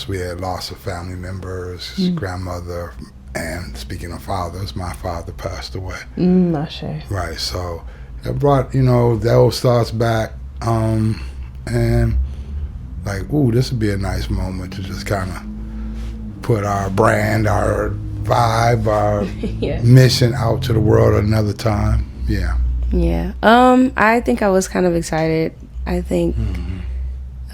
we had lost a family members, his grandmother, and speaking of fathers, my father passed away. Sure. Right, so it brought, those thoughts back, and like, ooh, this would be a nice moment to just kind of put our brand, our vibe, our mission out to the world another time. Yeah. Yeah. I think I was kind of excited. I think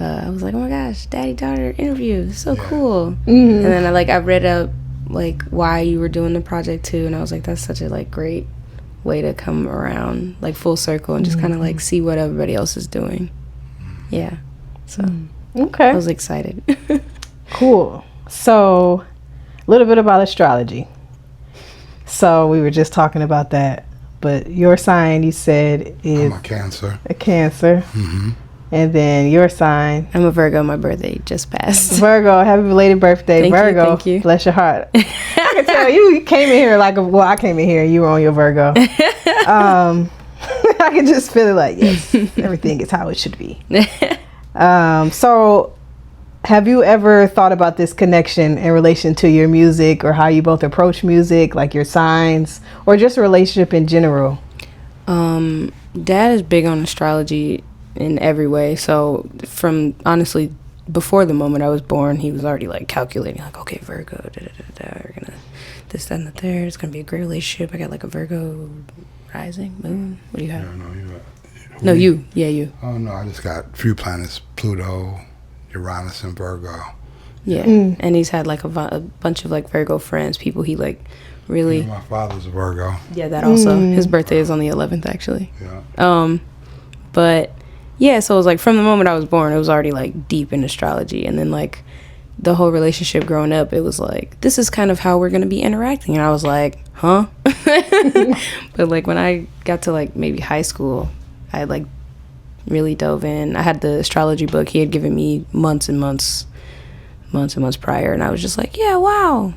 I was like, oh my gosh, daddy-daughter interview. It's so cool. And then I read up like why you were doing the project too, and I was like, that's such a like great way to come around like full circle and just kind of like see what everybody else is doing. Yeah. So okay, I was excited. Cool. So a little bit about astrology. So we were just talking about that, but your sign, you said, is I'm a Cancer. A Cancer. And then your sign, I'm a Virgo. My birthday just passed. Virgo. Happy belated birthday, Virgo. Thank you. Bless your heart. I can tell you came in here I came in here and you were on your Virgo. I can just feel it like, yes, everything is how it should be. So have you ever thought about this connection in relation to your music or how you both approach music, like your signs, or just a relationship in general? Dad is big on astrology in every way. So from honestly, before the moment I was born, he was already like calculating, like, okay, Virgo, we're gonna this, that, and the third. It's gonna be a great relationship. I got like a Virgo rising moon. What do you have? No, you. Yeah, you. Oh no, I just got a few planets: Pluto, Uranus, and Virgo. Yeah, and he's had like a bunch of like Virgo friends, people he like really. Yeah, my father's a Virgo. Yeah, that also. His birthday is on the 11th, actually. Yeah. But yeah, so it was like from the moment I was born, it was already like deep in astrology, and then like the whole relationship growing up, it was like, this is kind of how we're gonna be interacting, and I was like, huh? But like when I got to like maybe high school, I like really dove in. I had the astrology book he had given me months and months prior, and I was just like, yeah, wow,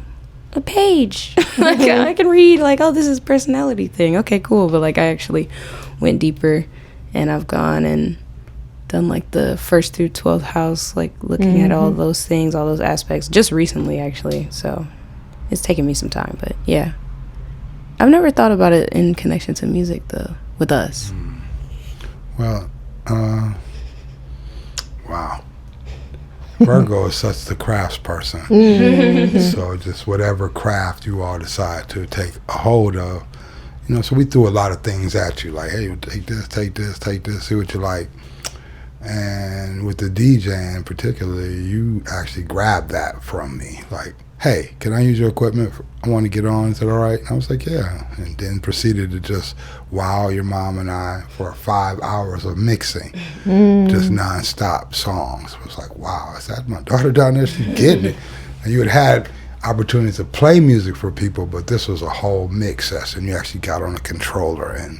a page. Like I can read like, oh, this is personality thing. Okay, cool. But like I actually went deeper, and I've gone and done like the 1st through 12th house, like looking at all those things, all those aspects, just recently actually. So it's taken me some time, but yeah, I've never thought about it in connection to music though, with us. Well, wow. Virgo is such the crafts person. So just whatever craft you all decide to take a hold of, so we threw a lot of things at you, like, hey, take this, see what you like. And with the DJing particularly, you actually grabbed that from me. Like, hey, can I use your equipment? I want to get on. Is that all right? And I was like, yeah. And then proceeded to just wow your mom and I for 5 hours of mixing, just nonstop songs. It was like, wow, is that my daughter down there? She's getting it. And you had opportunities to play music for people, but this was a whole mix session. You actually got on a controller and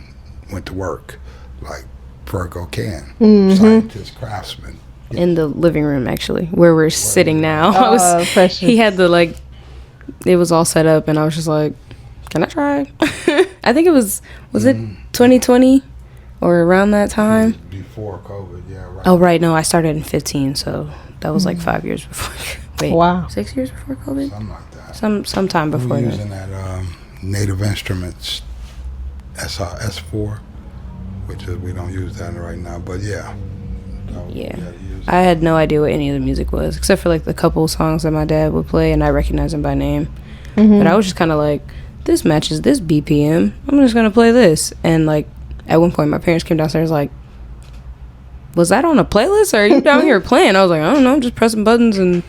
went to work like Virgo can, scientist, craftsman. In the living room, actually, where we're sitting now. He had the like, it was all set up, and I was just like, can I try? I think it was it 2020 or around that time? Before COVID, yeah. Right. Oh, right. No, I started in 15, so that was like 5 years before. Wait, wow. 6 years before COVID? Something like that. Sometime before we were that. using that Native Instruments S4, which is, we don't use that right now, but yeah. Yeah. I had no idea what any of the music was, except for like the couple songs that my dad would play, and I recognized them by name. But I was just kind of like, this matches this BPM. I'm just going to play this. And like, at one point, my parents came downstairs like, was that on a playlist, or are you down here playing? I was like, I don't know, I'm just pressing buttons and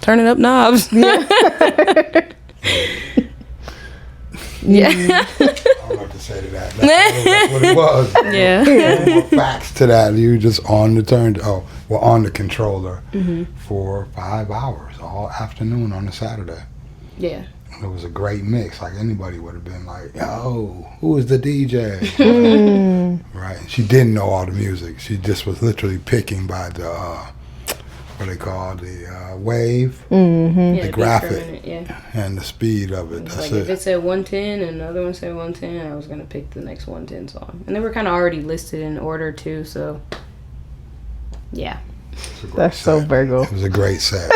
turning up knobs. Yeah. I don't know what to say to that. That's what it was. Yeah. No more facts to that. You were just on the controller for 5 hours all afternoon on a Saturday. Yeah. And it was a great mix. Like anybody would have been like, yo, who is the DJ? Right. And she didn't know all the music. She just was literally picking by the what they call the wave, the graphic, and the speed of it. That's like it. If it said 110 and another one said 110, I was going to pick the next 110 song. And they were kind of already listed in order too, so yeah. That's so Virgo. It was a great set.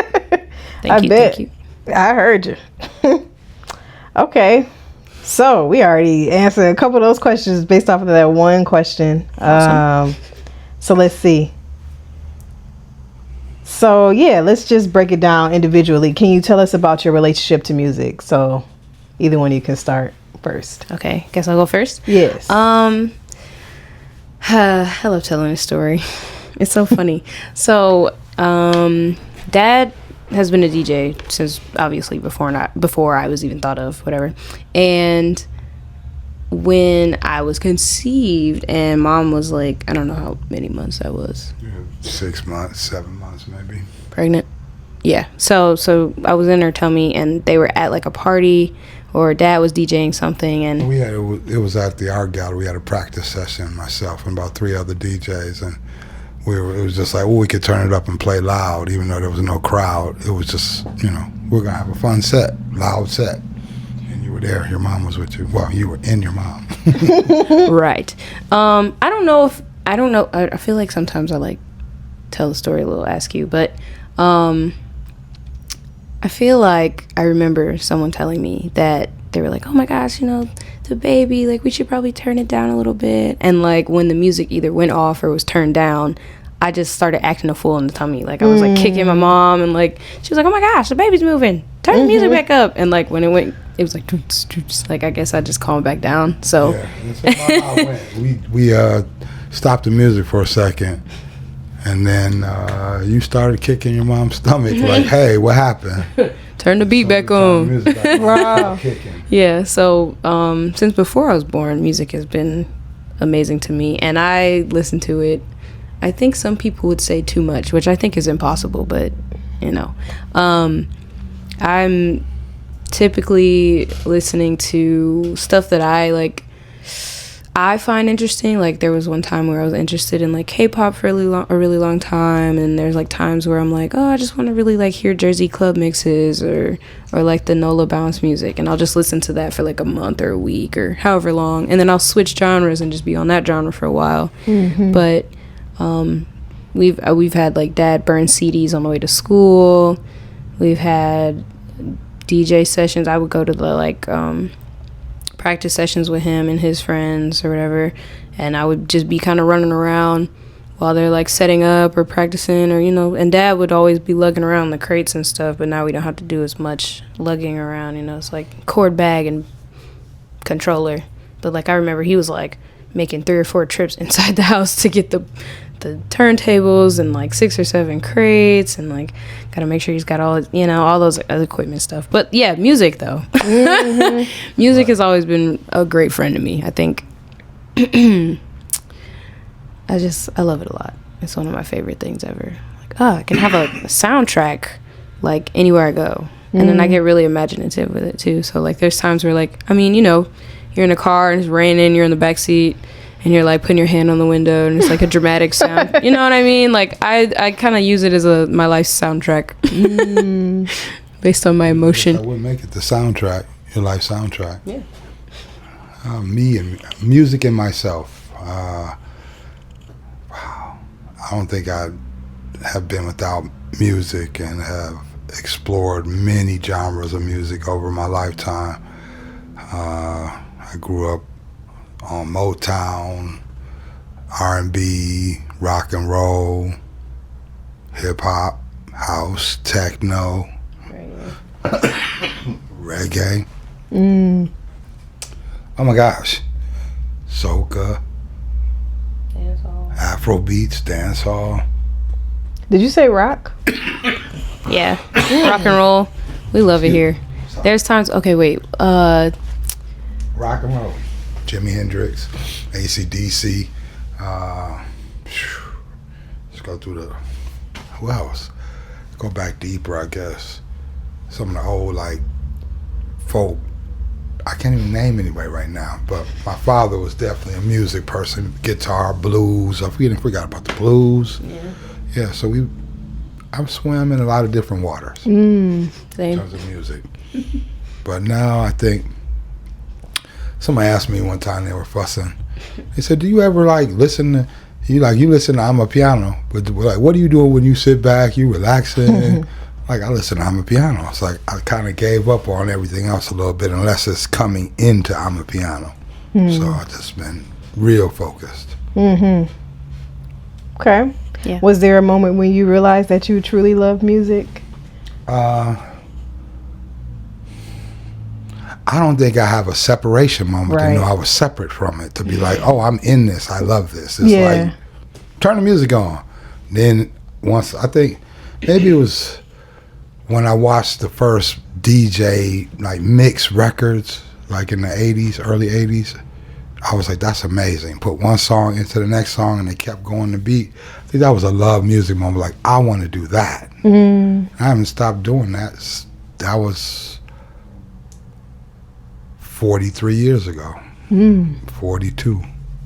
Thank you. bet. Thank you. I heard you. Okay. So we already answered a couple of those questions based off of that one question. Awesome. So let's see. So yeah, let's just break it down individually. Can you tell us about your relationship to music? So either one of you can start first. Okay, guess I'll go first. Yes. I love telling this story. It's so funny. So, Dad has been a DJ since obviously before I was even thought of, whatever. And when I was conceived, and Mom was like, I don't know how many months I was. 6 months, 7 months, maybe. Pregnant. Yeah. So I was in her tummy, and they were at like a party, or Dad was DJing something, and It was at the art gallery. We had a practice session, myself and about 3 other DJs, and it was just like, we could turn it up and play loud, even though there was no crowd. It was just, we're gonna have a fun set, loud set. And you were there. Your mom was with you. Well, you were in your mom. right. I don't know. I feel like sometimes I like tell the story a little askew, but I feel like I remember someone telling me that they were like, oh my gosh, the baby, like we should probably turn it down a little bit. And like when the music either went off or was turned down, I just started acting a fool in the tummy. Like I was like kicking my mom, and like she was like, oh my gosh, the baby's moving, turn the music back up. And like when it went, it was like doots, doots. Like I guess I just calmed back down. So Yeah, that's how it went. We stopped the music for a second, and then you started kicking your mom's stomach. Like, hey, what happened? turn the beat back on. Wow. Yeah, so since before I was born, music has been amazing to me, and I listen to it. I think some people would say too much, which I think is impossible, but I'm typically listening to stuff that I find interesting. Like there was one time where I was interested in like K-pop for a really long time, and there's like times where I'm like, oh, I just want to really like hear Jersey club mixes or like the NOLA bounce music, and I'll just listen to that for like a month or a week or however long, and then I'll switch genres and just be on that genre for a while. But we've had like Dad burn CDs on the way to school. We've had DJ sessions. I would go to the like practice sessions with him and his friends or whatever, and I would just be kind of running around while they're like setting up or practicing, or and Dad would always be lugging around the crates and stuff, but now we don't have to do as much lugging around. It's like cord bag and controller. But like I remember he was like making 3 or 4 trips inside the house to get the turntables and like 6 or 7 crates, and like gotta make sure he's got all all those other equipment stuff. But yeah, music though. Music has always been a great friend to me. I think I love it a lot. It's one of my favorite things ever. Like, I can have a soundtrack like anywhere I go, and then I get really imaginative with it too. So like there's times where like you're in a car and it's raining, you're in the back seat, and you're like putting your hand on the window, and it's like a dramatic sound. You know what I mean? Like I kind of use it as my life soundtrack based on my emotion. I would make it the soundtrack, your life soundtrack. Yeah. Me and music and myself. Wow. I don't think I have been without music, and have explored many genres of music over my lifetime. I grew up on Motown, R&B, rock and roll, hip hop, house, techno, reggae. Oh my gosh, soca, Afro beats, dancehall. Did you say rock? Yeah, rock and roll. We love it here. There's times. Okay, wait. Rock and roll. Jimi Hendrix, AC/DC. Let's go through who else? Go back deeper, I guess. Some of the old like folk. I can't even name anybody right now, but my father was definitely a music person. Guitar, blues. I forgot about the blues. Yeah. So I swam in a lot of different waters Same. in terms of music. But now I think. Somebody asked me one time, they were fussing. They said, do you ever like listen to, you listen to I'm a Piano, but like, what do you do when you sit back, you relaxing? like I listen to Amapiano. It's like I kind of gave up on everything else a little bit unless it's coming into Amapiano. So I've just been real focused. Okay. Yeah. Was there a moment when you realized that you truly love music? I don't think I have a separation moment Right. to know I was separate from it, to be like, oh, I'm in this, I love this. It's Yeah. like, turn the music on. Then once, I think maybe it was when I watched the first DJ like mix records, like in the 80s, early 80s, I was like, that's amazing. Put one song into the next song and they kept going the beat. I think that was a love music moment. Like, I want to do that. I haven't stopped doing that. That was 43 years ago. 42,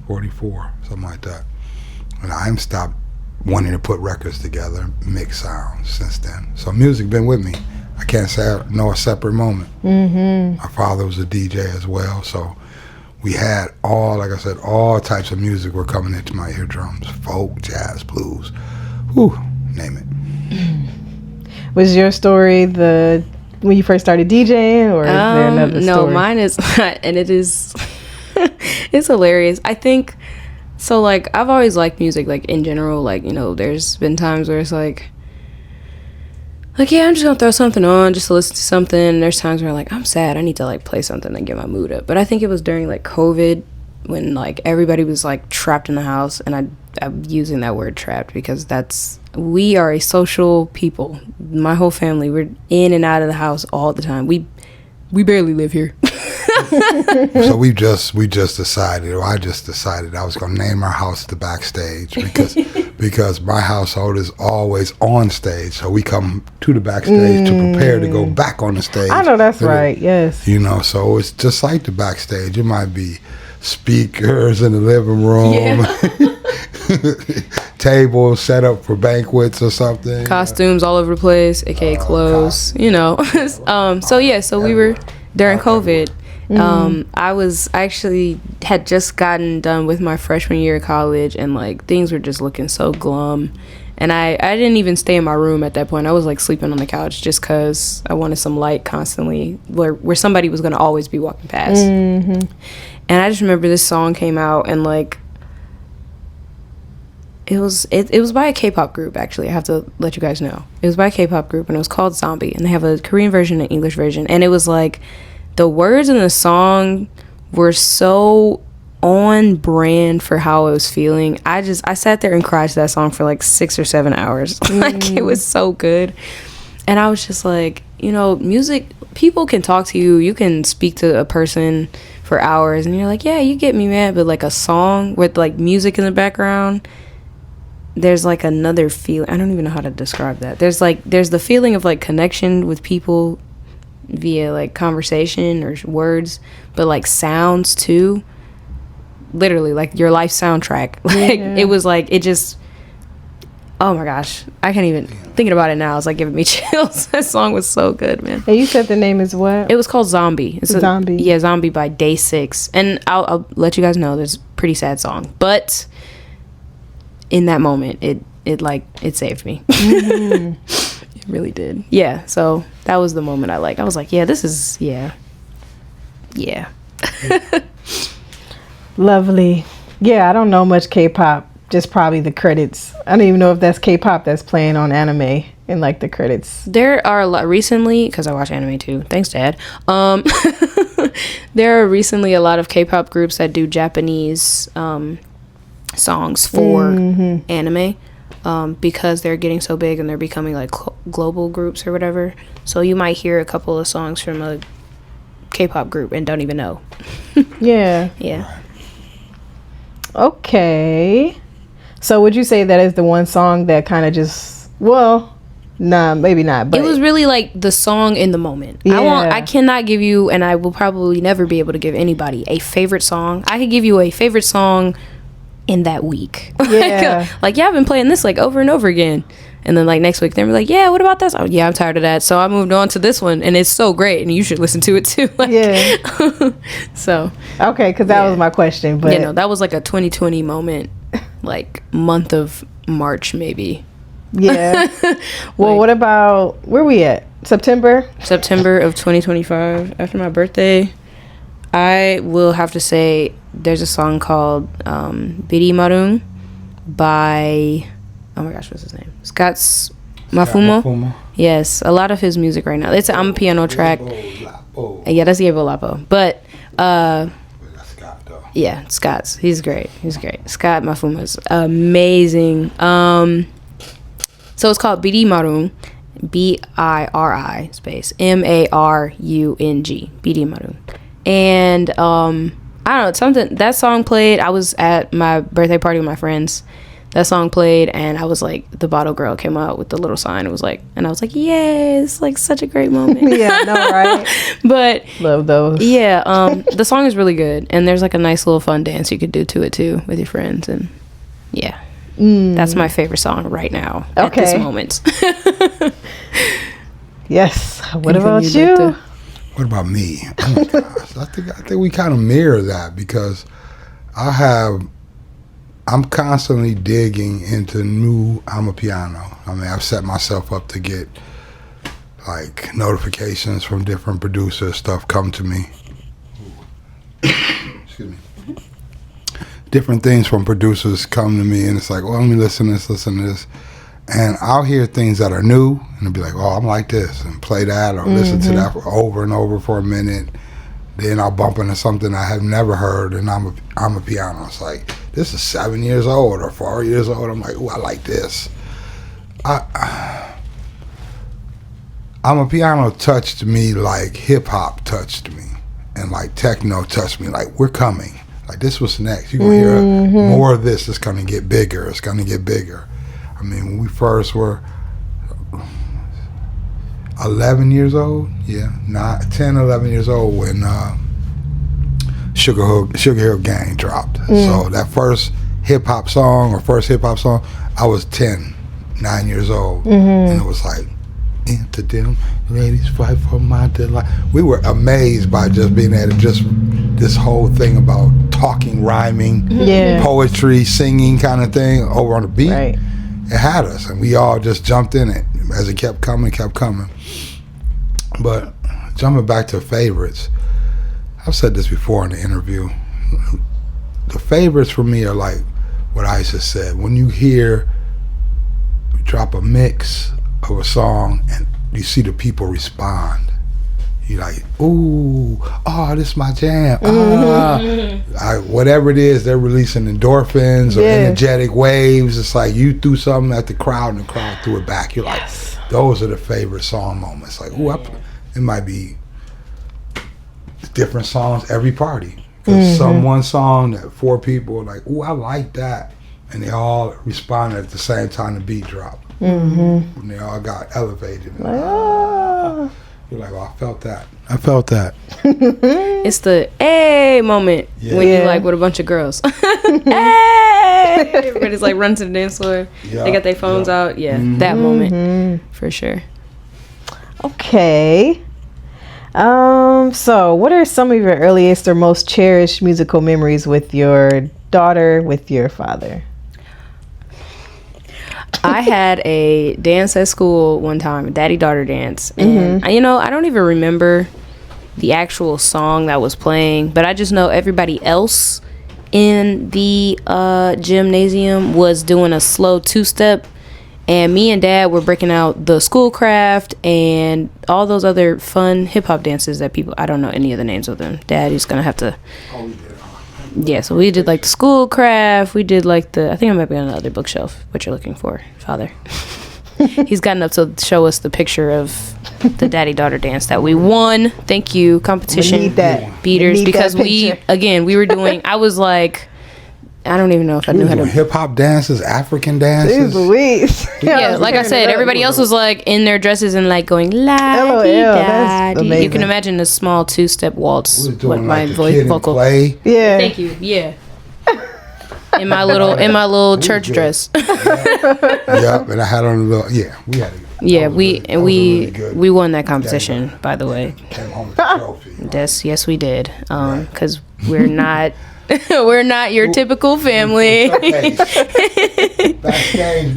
44, something like that. And I haven't stopped wanting to put records together, mix sounds since then. So music been with me. I can't say I know a separate moment. My father was a DJ as well, so we had all, like I said, all types of music were coming into my eardrums. Folk, jazz, blues, whew, name it. Was your story when you first started DJing, or is there another story? No, mine is not, and it is, it's hilarious. I think, so like, I've always liked music, like, in general, like, you know, there's been times where it's like, yeah, I'm just gonna throw something on just to listen to something. And there's times where like, I'm sad, I need to like play something to get my mood up. But I think it was during like COVID when like everybody was like trapped in the house, and I'm using that word trapped because we are a social people. My whole family, we're in and out of the house all the time. We barely live here. So we just decided, or I just decided, I was gonna name our house the Backstage because my household is always on stage. So we come to the backstage to prepare to go back on the stage. I know that's right. Yes. You know, so it's just like the backstage. It might be speakers in the living room, tables set up for banquets or something. Costumes all over the place, aka clothes. You know. So we were during COVID. I actually had just gotten done with my freshman year of college, and like things were just looking so glum, and I didn't even stay in my room at that point. I was like sleeping on the couch just because I wanted some light constantly where somebody was going to always be walking past. And I just remember this song came out, and like it was by a K-pop group. Actually, I have to let you guys know, it was by a K-pop group, and it was called Zombie, and they have a Korean version and English version, and it was like the words in the song were so on brand for how I was feeling. I sat there and cried to that song for like 6 or 7 hours. Like, it was so good. And I was just like, you know, music, people can talk to you. You can speak to a person for hours and you're like, yeah, you get me, man. But like a song with like music in the background, there's like another feeling. I don't even know how to describe that. There's the feeling of like connection with people via like conversation or words, but like sounds too, literally like your life soundtrack. Like it was like, it just, oh my gosh, I can't even, thinking about it now, it's like giving me chills. That song was so good, man. And you said the name is what? It was called Zombie. It's Zombie. Zombie by Day 6. And I'll let you guys know, there's a pretty sad song, but in that moment it saved me. It really did. Yeah, so that was the moment I was like, yeah, this is, yeah. Lovely. Yeah, I don't know much K-pop, just probably the credits. I don't even know if that's K-pop that's playing on anime in like the credits. There are a lot recently, because I watch anime too, thanks Dad. There are recently a lot of K-pop groups that do Japanese songs for anime. Because they're getting so big and they're becoming like global groups or whatever. So you might hear a couple of songs from a K-pop group and don't even know. Yeah. Yeah. Okay. So would you say that is the one song that kind of just, well, nah, maybe not, but it was really like the song in the moment. Yeah. I cannot give you, and I will probably never be able to give anybody a favorite song. I could give you a favorite song in that week. Yeah. Like, yeah, I've been playing this like over and over again. And then like next week they're like, yeah, what about this? Oh yeah, I'm tired of that. So I moved on to this one and it's so great and you should listen to it too. Like, yeah. So. Okay, because that was my question. But you know, that was like a 2020 moment, like month of March maybe. Yeah. Well, what about where we at? September of 2025, after my birthday. I will have to say there's a song called Biri Marung by, oh my gosh, what's his name? Scott's Mafumo. Yes, a lot of his music right now. It's I'm a piano track. Yeah, that's Diego Lapo. But Scott though. yeah, Scott's. He's great. Scott Mafumo's amazing. So it's called Biri Marung, BIRI space MARUNG, Biri Marung. And I don't know, something, that song played. I was at my birthday party with my friends. That song played, and I was like, the bottle girl came out with the little sign. It was like, and I was like, yes, like such a great moment. Yeah, I know, right? But love those. Yeah, the song is really good, and there's like a nice little fun dance you could do to it too with your friends, and yeah, that's my favorite song right now at this moment. Yes. What about you? What about me? Oh my gosh, I think we kind of mirror that, because I'm constantly digging into new amapiano. I mean, I've set myself up to get like notifications from different producers, stuff come to me. Excuse me. Different things from producers come to me, and it's like, well, let me listen to this. And I'll hear things that are new, and I'll be like, oh, I'm like this, and play that, or listen to that over and over for a minute. Then I'll bump into something I have never heard, and I'm a piano. It's like, this is 7 years old or 4 years old. I'm like, oh, I like this. I'm a piano touched me like hip hop touched me, and like techno touched me. Like, we're coming. Like, this was next. You're gonna hear more of this. It's gonna get bigger. It's gonna get bigger. I mean, when we first were 11 years old, 10, 11 years old when Sugar Hill Gang dropped. So that first hip-hop song, I was 9 years old. And it was like, into them ladies fight for my delight. We were amazed by just being able to this whole thing about talking, rhyming, poetry, singing kind of thing over on the beat. Right. It had us, and we all just jumped in it as it kept coming. But jumping back to favorites, I've said this before in the interview. The favorites for me are like what I just said. When you drop a mix of a song and you see the people respond, you're like, ooh, oh, this is my jam. Whatever it is, they're releasing endorphins or energetic waves. It's like you threw something at the crowd and the crowd threw it back. You're like, those are the favorite song moments. Like, ooh, it might be different songs every party. Because one song that 4 people are like, ooh, I like that. And they all responded at the same time the beat dropped. And they all got elevated. You're like, oh, I felt that. It's the hey moment when you like with a bunch of girls. Hey! Everybody's like running to the dance floor. They got their phones out. That moment for sure. Okay. So what are some of your earliest or most cherished musical memories with your daughter, with your father? I had a dance at school one time, a daddy-daughter dance. And, I don't even remember the actual song that was playing, but I just know everybody else in the gymnasium was doing a slow 2-step. And me and Dad were breaking out the Schoolcraft and all those other fun hip-hop dances that people... I don't know any of the names of them. Dad is going to have to... Yeah, so we did like the Schoolcraft. We did like the... I think I might be on the other bookshelf. What you're looking for, Father. He's gotten up to show us the picture of the daddy-daughter dance that we won. Thank you, competition beaters. Because we were doing... I was like... I don't even know if I knew how to... Hip-hop dances, African dances. Louise. Yeah, like I said, everybody else was like in their dresses and like going la-dee-da-dee. You can imagine a small 2-step waltz with my vocal. Play. Yeah. Thank you. Yeah. in my little church dress. Yep, and I had on a little... Yeah, we had it. Yeah, we won that competition, by the way. Came home with a trophy. Yes, we did. Because we're not... We're not your typical family. Backstage,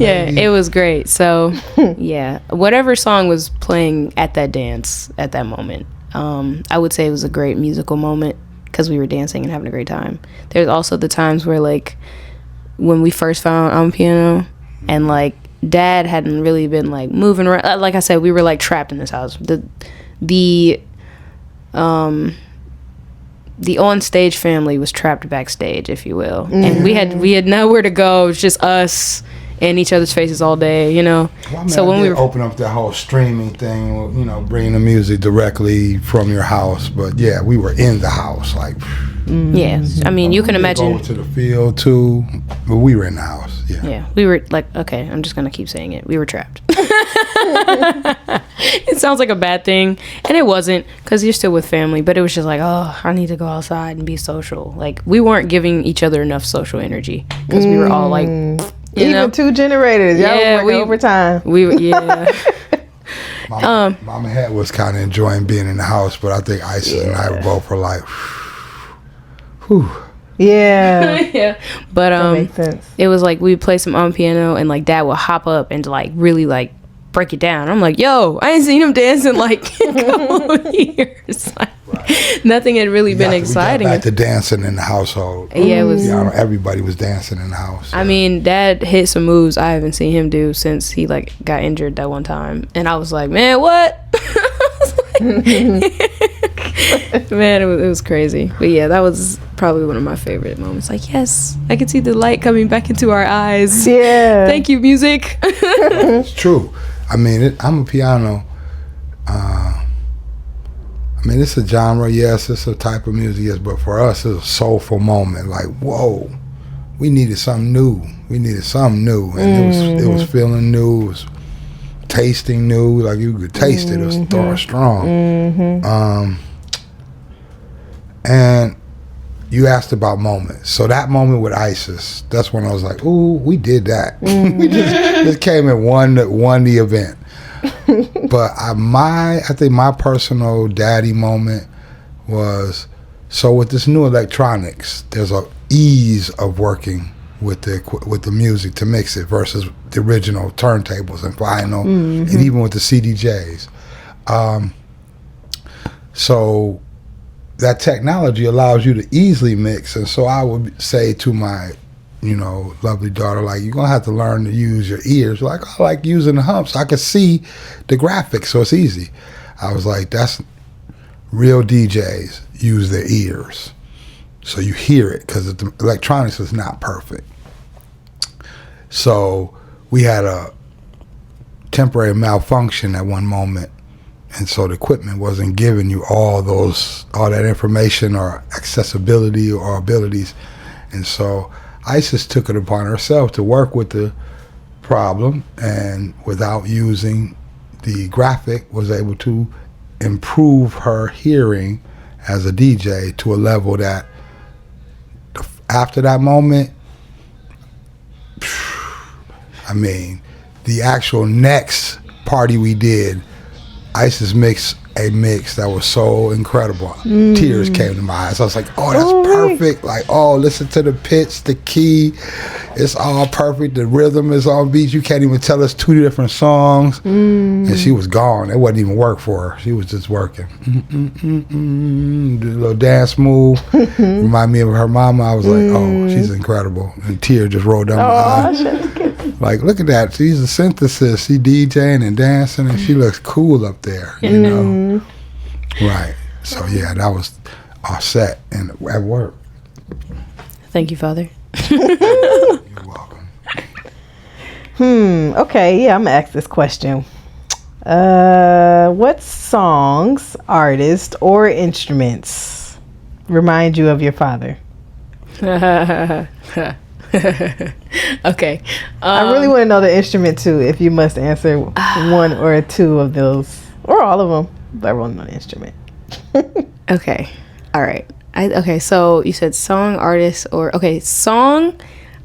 Yeah, baby. it was great. So, yeah, whatever song was playing at that dance at that moment, I would say it was a great musical moment because we were dancing and having a great time. There's also the times where, like, when we first found on piano and, like, Dad hadn't really been, like, moving around. Like I said, we were, like, trapped in this house. The on-stage family was trapped backstage, if you will, and we had nowhere to go. It was just us in each other's faces all day, you know. Well, I mean, So I when did we were open up that whole streaming thing, you know, bringing the music directly from your house, but yeah, we were in the house, like. yeah, I mean, you can we did imagine. go to the field too, but we were in the house. Yeah. Yeah, we were like, okay, I'm just gonna keep saying it. We were trapped. It sounds like a bad thing, and it wasn't, because you're still with family. But it was just like, oh, I need to go outside and be social. Like, we weren't giving each other enough social energy because we were all like, you Even know, 2 generators. Y'all Yeah, working overtime. we were, yeah. Mama Hat was kind of enjoying being in the house, but I think Isis and I both were like, whew. Yeah. Yeah, but That makes sense. it was like we would play some on piano, and like Dad would hop up and like really like break it down. I'm like, yo, I ain't seen him dance in like a couple of years. Like, nothing had really been exciting. We got back to dancing in the household. Yeah, it was. You know, everybody was dancing in the house. I mean, Dad hit some moves I haven't seen him do since he like got injured that one time, and I was like, man, what? Man, it was crazy. But yeah, that was probably one of my favorite moments. Like, yes, I can see the light coming back into our eyes. Yeah. Thank you, music. It's true. I mean, I'm a piano. I mean, it's a genre, yes, it's a type of music, yes, but for us, it's a soulful moment. Like, whoa, we needed something new. And it was feeling new. It was tasting new. Like, you could taste it. It was strong. And you asked about moments. So that moment with Isis, that's when I was like, ooh, we did that. We just came and won the event. But I think my personal daddy moment was, so with this new electronics, there's a ease of working with the music to mix it versus the original turntables and vinyl, and even with the CDJs. So that technology allows you to easily mix, and so I would say to my, you know, lovely daughter, like, you're gonna have to learn to use your ears. Like, I like using the humps. I could see the graphics, so it's easy. I was like, that's real DJs use their ears, so you hear it, because the electronics is not perfect. So we had a temporary malfunction at one moment, and so the equipment wasn't giving you all that information or accessibility or abilities, and so Isis took it upon herself to work with the problem, and without using the graphic, was able to improve her hearing as a DJ to a level that after that moment, I mean, the actual next party we did, Isis mixed a mix that was so incredible. Tears came to my eyes. I was like, oh, that's perfect. Like, oh, listen to the pitch, the key. It's all perfect. The rhythm is on beat. You can't even tell it's 2 different songs. And she was gone. It wasn't even work for her. She was just working. Did a little dance move. Remind me of her mama. I was like, oh, she's incredible. And tear just rolled down my eye. Like, look at that. She's a synthesis. She DJing and dancing, and she looks cool up there, you know? Right. So, yeah, that was our set and at work. Thank you, Father. You're welcome. Okay, yeah, I'm gonna ask this question. What songs, artists, or instruments remind you of your father? Okay. I really want to know the instrument too, if you must answer one or 2 of those, or all of them, but I want to know the instrument. Okay. All right. Okay, so you said song, artist, or... Okay, song,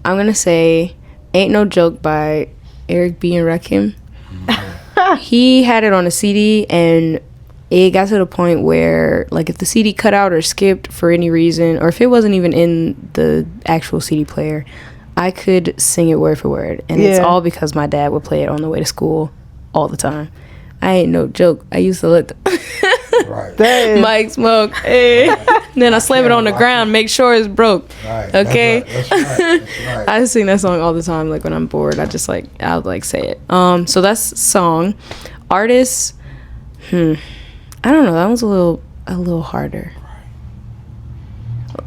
I'm going to say Ain't No Joke by Eric B. and Rakim. He had it on a CD, and it got to the point where, like, if the CD cut out or skipped for any reason, or if it wasn't even in the actual CD player, I could sing it word for word. And it's all because my dad would play it on the way to school all the time. I ain't no joke. I used to let the Mike smoke. Hey. Then I slam it on the ground, make sure it's broke. Right. Okay. That's right. I sing that song all the time. Like when I'm bored, I just like I'll like say it. So that's song. Artists. I don't know. That one's a little harder.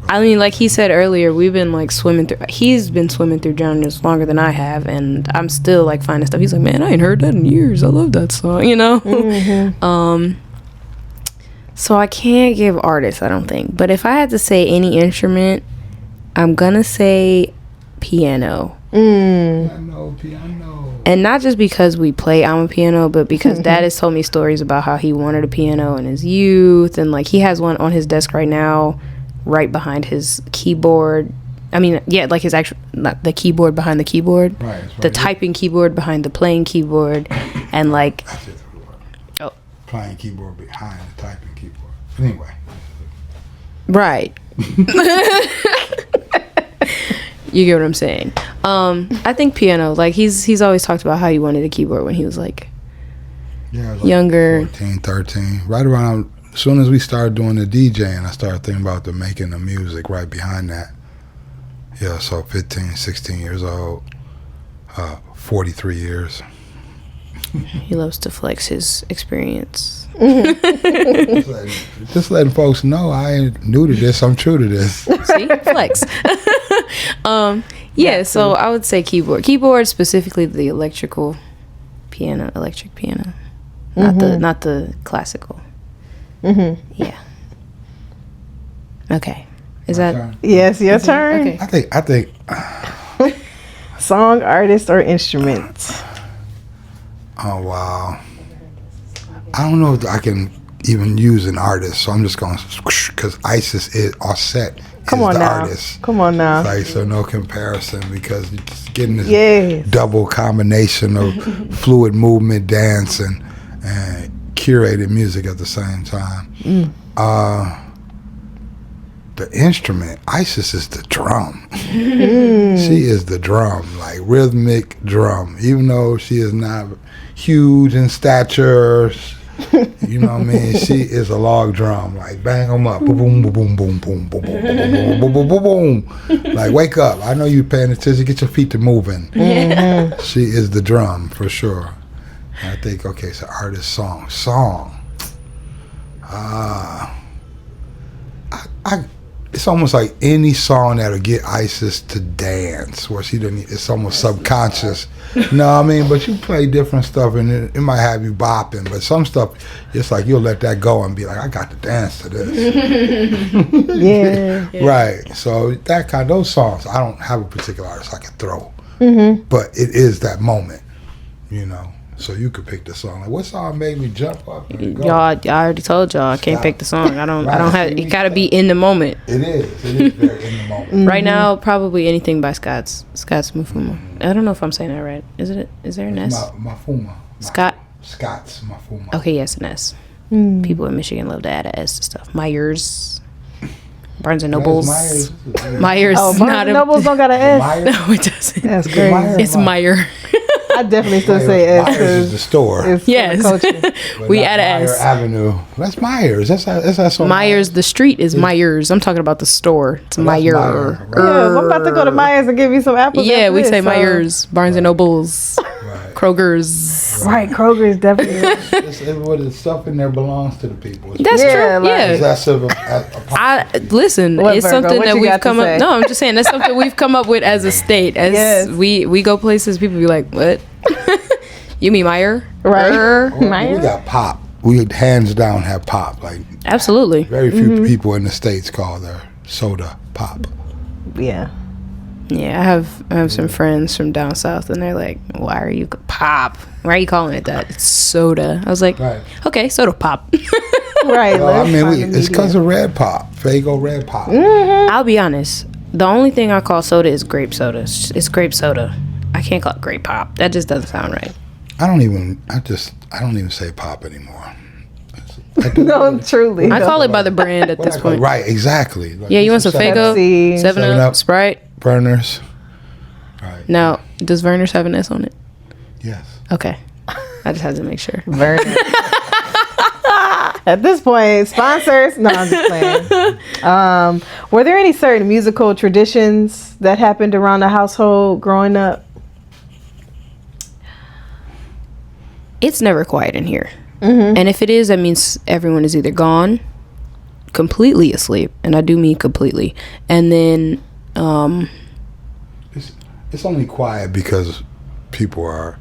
I mean, like he said earlier, we've been like swimming through. He's been swimming through genres longer than I have, and I'm still like finding stuff. He's like, man, I ain't heard that in years. I love that song, you know. So I can't give artists, I don't think. But if I had to say any instrument, I'm gonna say piano. Piano. And not just because we play I'm a piano, but because Dad has told me stories about how he wanted a piano in his youth, and like he has one on his desk right now, right behind his keyboard. I mean, yeah, like his actual, not the keyboard behind the keyboard, right, the typing keyboard behind the playing keyboard, and like playing keyboard behind the typing keyboard. Anyway, right. You get what I'm saying. I think piano, like he's always talked about how he wanted a keyboard when he was like younger, 14, 13, right around. As soon as we started doing the DJing, I started thinking about the making the music right behind that. Yeah, so 15, 16 years old, 43 years. He loves to flex his experience. just letting folks know I ain't new to this. I'm true to this. See, flex. Yeah, so I would say keyboard, specifically the electric piano, not the classical. Yeah. Okay. Is My that turn? Yes, your turn. Okay. I think Song, artist, or instrument? oh wow, I don't know if I can even use an artist, so I'm just going because Isis is Offset. Come on the now. Artist. Come on now. Like, so no comparison, because you're just getting this double combination of fluid movement, dance, and curated music at the same time. The instrument, Isis is the drum. She is the drum, like rhythmic drum. Even though she is not huge in stature, you know what I mean? She is a log drum, like bang them up, boom, boom, boom, boom, boom, boom, boom, boom, boom, boom, boom, boom. Like wake up! I know you paying attention. Get your feet to moving. She is the drum for sure. And I think so artist, song. It's almost like any song that'll get Isis to dance, where she doesn't. It's almost subconscious. You know what I mean? But you play different stuff, and it might have you bopping. But some stuff, it's like you'll let that go and be like, I got to dance to this. Yeah. Right. So those songs, I don't have a particular artist I can throw, but it is that moment, you know. So you could pick the song. Like, what song made me jump up and go? Y'all, I already told y'all I can't pick the song. I don't have. It got to be in the moment. It is very in the moment. Right now, probably anything by Scott's Mufuma. I don't know if I'm saying that right. Is there an S? Mafuma. Scott's Mafuma. Okay, yes, an S. People in Michigan love to add an S to stuff. Myers. Barnes and Nobles. Myers. Oh, Barnes and Nobles don't got an S. No, it doesn't. That's crazy. It's Meyer. I definitely still say S. Myers is the store. Yes. We add an Meyer S. Avenue. That's Myers. That's that song. Myers, the street is Myers. I'm talking about the store. It's Meyer. Meyer, right. Yeah, I'm about to go to Myers and give you some apples. Yeah, we say so. Myers, Barnes and Nobles, Right. Kroger's. Right, Kroger is definitely. What the stuff in there belongs to the people. That's true. like- I listen. What, It's Virgo? something What that you we've got to come up. say? No, I'm just saying that's something we've come up with as a state. As Yes. we go places, people be like, "What? You mean Meyer?" Right. We got pop. We hands down have pop. Like Absolutely. very few people in the States call their soda pop. Yeah. Yeah, I have some friends from down south, and they're like, "Why are you pop? Why are you calling it that? It's soda." I was like, Right. "Okay, soda pop." Right. Well, I let's mean, find the it's medium. because of red pop. Fago red pop. I'll be honest. The only thing I call soda is grape soda. It's grape soda. I can't call it grape pop. That just doesn't sound right. I don't even say pop anymore. No, truly. I call it by the brand at this point. Right, exactly. Like, Yeah, you want some Faygo, Pepsi. 7-Up, Sprite. Burners. Right. Now, does Verner's have an S on it? Yes. Okay. I just had to make sure. Vernon. At this point, sponsors. No, I'm just playing. Were there any certain musical traditions that happened around the household growing up? It's never quiet in here. And if it is, that means everyone is either gone, completely asleep, and I do mean completely. And then it's only quiet because people are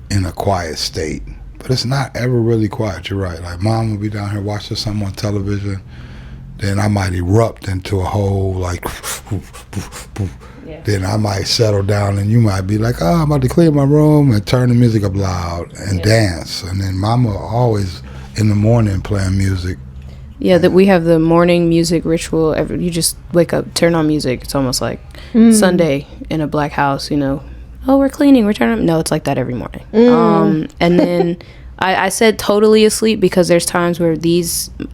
in a quiet state. But it's not ever really quiet. You're right. Like, mom will be down here watching something on television. Then I might erupt into a whole, like, then I might settle down and you might be like, oh, I'm about to clean my room and turn the music up loud and dance. And then mama always in the morning playing music. Yeah, that we have the morning music ritual. You just wake up, turn on music. It's almost like Sunday in a black house, you know. Oh, we're cleaning, we're turning. No, it's like that every morning. And then I said totally asleep because there's times where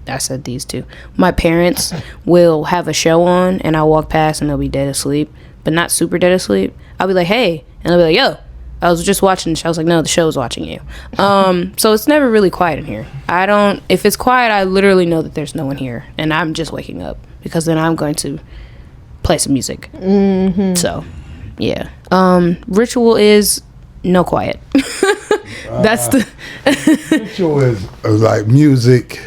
I said these two. My parents will have a show on and I'll walk past and they'll be dead asleep, but not super dead asleep. I'll be like, hey, and they'll be like, yo, I was just watching the show. I was like, no, the show's watching you. So it's never really quiet in here. If it's quiet, I literally know that there's no one here and I'm just waking up because then I'm going to play some music. So, yeah. Ritual is no quiet. That's the ritual is like music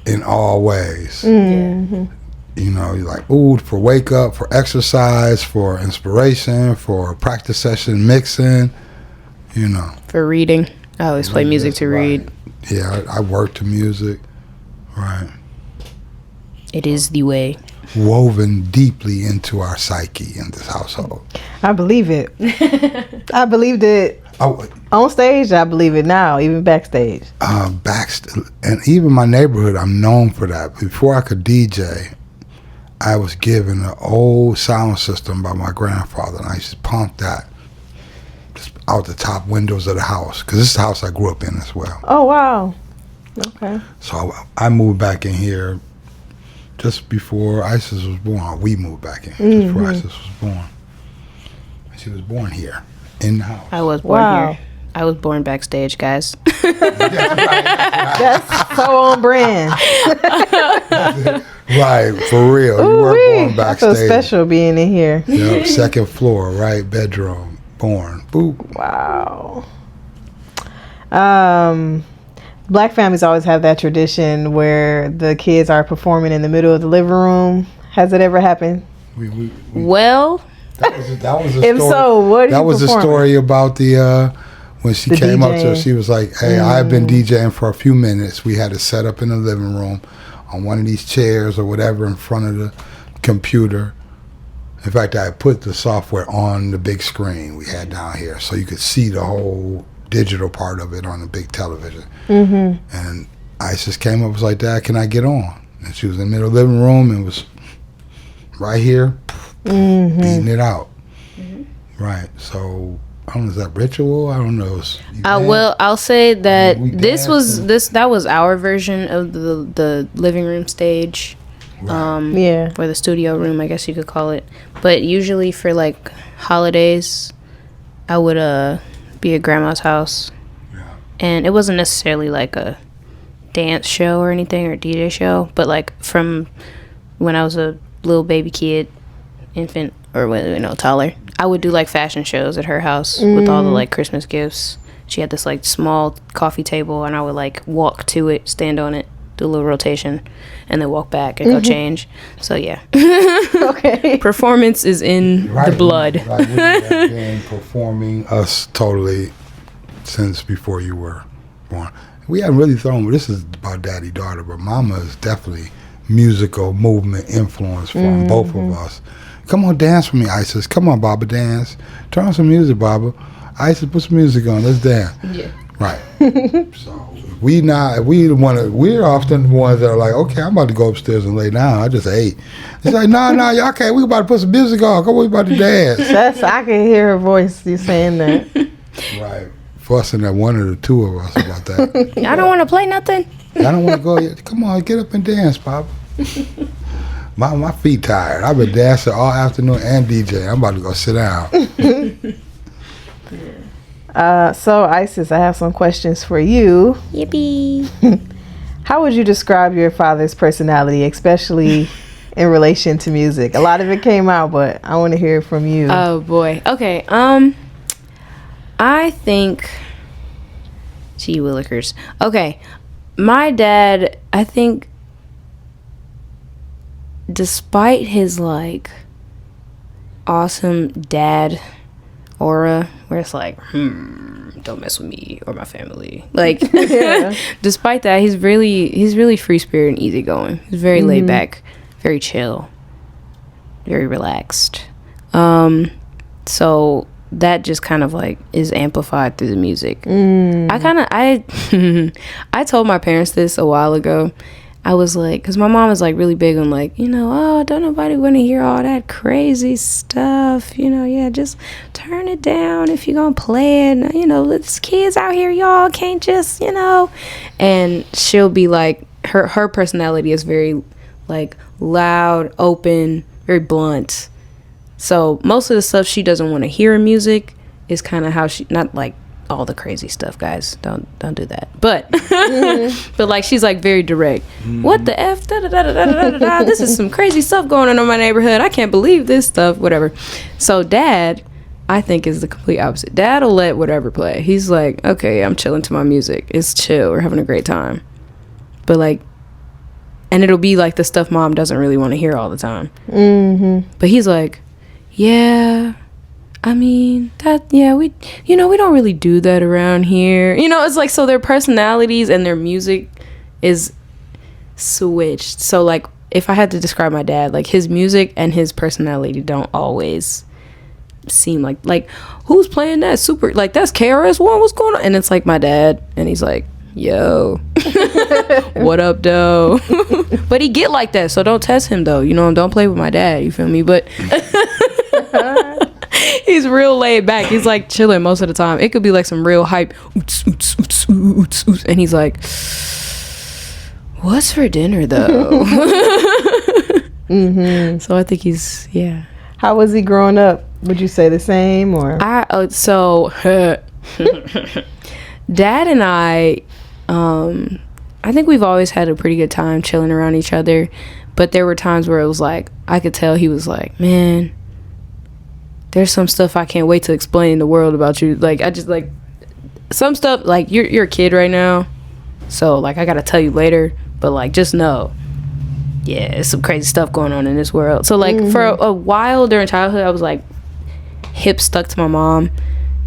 in all ways. You know, you're like, ooh, for wake up, for exercise, for inspiration, for practice session mixing, you know. For reading. I always play music to read. Yeah, I work to music. Right. It is the way. Woven deeply into our psyche in this household. I believe it. I believed it on stage. I believe it now, even backstage. And even my neighborhood, I'm known for that. Before I could DJ, I was given an old sound system by my grandfather, and I used to pump that just out the top windows of the house, because this is the house I grew up in as well. Oh, wow. Okay. So I moved back in here just before Isis was born. We moved back in just before Isis was born. She was born here in the house. I was born here. I was born backstage, guys. That's so on brand. Right, for real. You were born backstage. I feel special being in here. Yep, second floor, right, bedroom, born. Boop. Wow. Black families always have that tradition where the kids are performing in the middle of the living room. Has it ever happened? Well, that was a if story. So, what? That was a story about when she came DJ. up to her. She was like, "Hey, I've been DJing for a few minutes. We had to set up in the living room on one of these chairs or whatever in front of the computer. In fact, I put the software on the big screen we had down here, so you could see the whole digital part of it on the big television." And Isis came up and was like, "Dad, can I get on?" And she was in the middle of the living room and was right here beating it out. Right. So I don't know, is that ritual? I don't know. well, I'll say that that was our version of the living room stage. Right. Or the studio room, I guess you could call it. But usually for like holidays, I would be at grandma's house. And it wasn't necessarily like a dance show or anything or DJ show, but like from when I was a little baby kid, infant, or toddler, I would do like fashion shows at her house with all the like Christmas gifts. She had this like small coffee table, and I would like walk to it, stand on it, do a little rotation, and then walk back and go change. So yeah. Okay. Performance is in the blood. Right, we have been performing us totally since before you were born. We haven't really thrown, this is about daddy-daughter, but mama is definitely musical movement influence from both of us. Come on, dance for me, Isis. Come on, Baba, dance. Turn on some music, Baba. Isis, put some music on. Let's dance. Yeah. Right. So we're often the ones that are like, okay, I'm about to go upstairs and lay down. I just ate. It's like, no, y'all can't. We about to put some music on. Come on, we about to dance. I can hear her voice. You saying that? Right. Fussing at one of the two of us about that. I don't want to play nothing. I don't want to go yet. Come on, get up and dance, Papa. My feet tired. I've been dancing all afternoon and DJ. I'm about to go sit down. So Isis, I have some questions for you. Yippee. How would you describe your father's personality, especially in relation to music? A lot of it came out, but I want to hear it from you. Oh boy. Okay. I think. Gee willikers. Okay. My dad, I think, despite his like awesome dad aura, where it's like, don't mess with me or my family. Like, despite that, he's really free spirit and easygoing. He's very laid back, very chill, very relaxed. So that just kind of like is amplified through the music. I told my parents this a while ago. I was like, because my mom is like really big on like, oh, don't nobody want to hear all that crazy stuff. Yeah, just turn it down if you're going to play it. There's kids out here, y'all can't just, And she'll be like, her personality is very like loud, open, very blunt. So most of the stuff she doesn't want to hear in music is kind of how she, not like all the crazy stuff, guys, don't do that, but but like she's like very direct. What the f da, da, da, da, da, da, da. This is some crazy stuff going on in my neighborhood, I can't believe this stuff, whatever. So dad, I think, is the complete opposite. Dad will let whatever play. He's like, okay, I'm chilling to my music, it's chill, we're having a great time. But like, and it'll be like the stuff mom doesn't really want to hear all the time. But he's like, yeah, I mean, we don't really do that around here. It's like, so their personalities and their music is switched. So like, if I had to describe my dad, like his music and his personality don't always seem like who's playing that super, like that's KRS-One, what's going on? And it's like my dad, and he's like, yo, what up, though? But he get like that, so don't test him though. Don't play with my dad, you feel me? But he's real laid back. He's like chilling most of the time. It could be like some real hype, and he's like, what's for dinner though? So I think he's, yeah. How was he growing up? Would you say the same, or? Dad and I think we've always had a pretty good time chilling around each other, but there were times where it was like, I could tell he was like, man, there's some stuff I can't wait to explain in the world about you. Like, I just like some stuff, like you're a kid right now, so like I gotta tell you later, but like just know, yeah, there's some crazy stuff going on in this world. So like for a while during childhood, I was like hip stuck to my mom,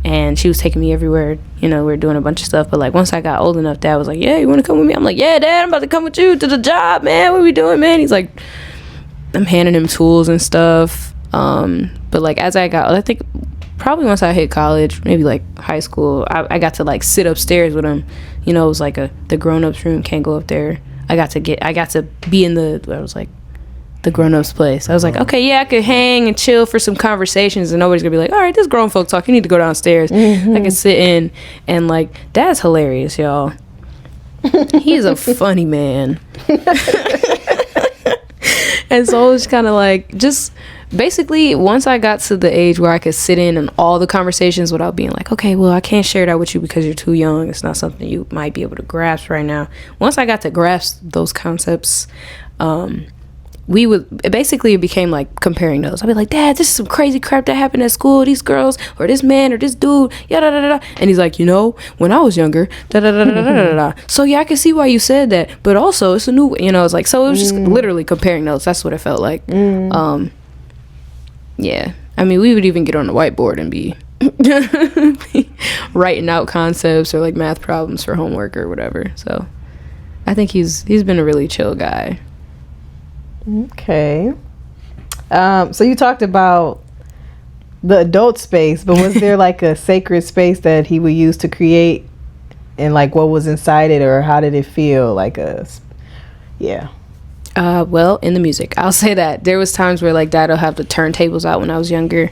and she was taking me everywhere. We were doing a bunch of stuff. But like once I got old enough, Dad was like, yeah, you want to come with me? I'm like, yeah, Dad, I'm about to come with you to the job, man. What are we doing, man? He's like, I'm handing him tools and stuff. But like as I got, I think probably once I hit college, maybe like high school, I got to like sit upstairs with him. It was like the grown-ups room, can't go up there. I got to be in the grown-ups place. I was like, okay, yeah, I could hang and chill for some conversations, and nobody's gonna be like, all right, this grown folk talk, you need to go downstairs. I can sit in, and like, Dad's hilarious, y'all. He's a funny man. And so it was kind of like, just basically once I got to the age where I could sit in on all the conversations without being like, okay, well, I can't share that with you because you're too young, it's not something you might be able to grasp right now. Once I got to grasp those concepts, it became like comparing notes. I'd be like, Dad, this is some crazy crap that happened at school, these girls or this man or this dude, yada da da da. And he's like, when I was younger, da da da da da da da. So yeah, I can see why you said that, but also it's a new, it's like, so it was just literally comparing notes. That's what it felt like. Yeah, I mean, we would even get on the whiteboard and be writing out concepts or like math problems for homework or whatever. So I think he's been a really chill guy. Okay. So you talked about the adult space, but was there like a sacred space that he would use to create, and like what was inside it, or how did it feel like yeah? Well, in the music, I'll say that there was times where like Dad will have the turntables out when I was younger,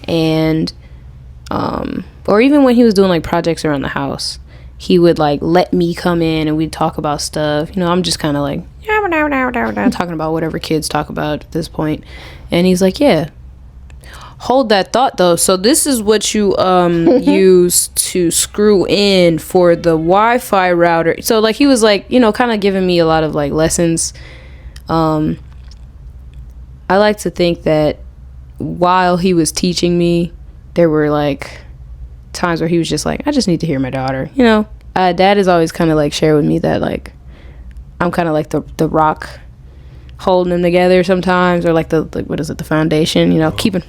and or even when he was doing like projects around the house, he would like let me come in and we'd talk about stuff. You know, I'm just kind of like talking about whatever kids talk about at this point. And he's like, yeah, hold that thought though. So this is what you use to screw in for the Wi-Fi router. So like he was like, you know, kind of giving me a lot of like lessons. I like to think that while he was teaching me, there were like times where he was just like, I just need to hear my daughter. You know, Dad has always kind of like shared with me that like I'm kind of like the rock holding them together sometimes, or like the what is it, the foundation, you know, keeping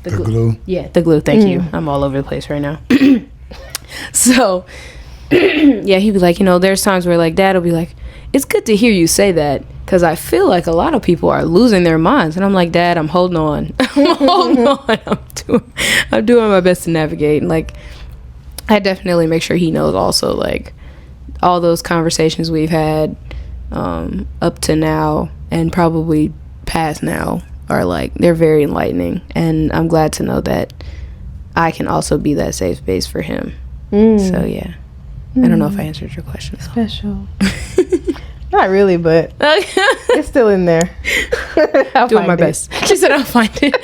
the glue. Yeah, the glue. Thank you. I'm all over the place right now. So yeah, he'd be like, you know, there's times where like Dad will be like, it's good to hear you say that, because I feel like a lot of people are losing their minds. And I'm like, Dad, I'm holding on. I'm holding on. I'm doing my best to navigate. And like, I definitely make sure he knows also, like, all those conversations we've had up to now and probably past now are like, they're very enlightening. And I'm glad to know that I can also be that safe space for him. So yeah. I don't know if I answered your question. Special. Not really, but it's still in there. Doing my best. She said I'll find it.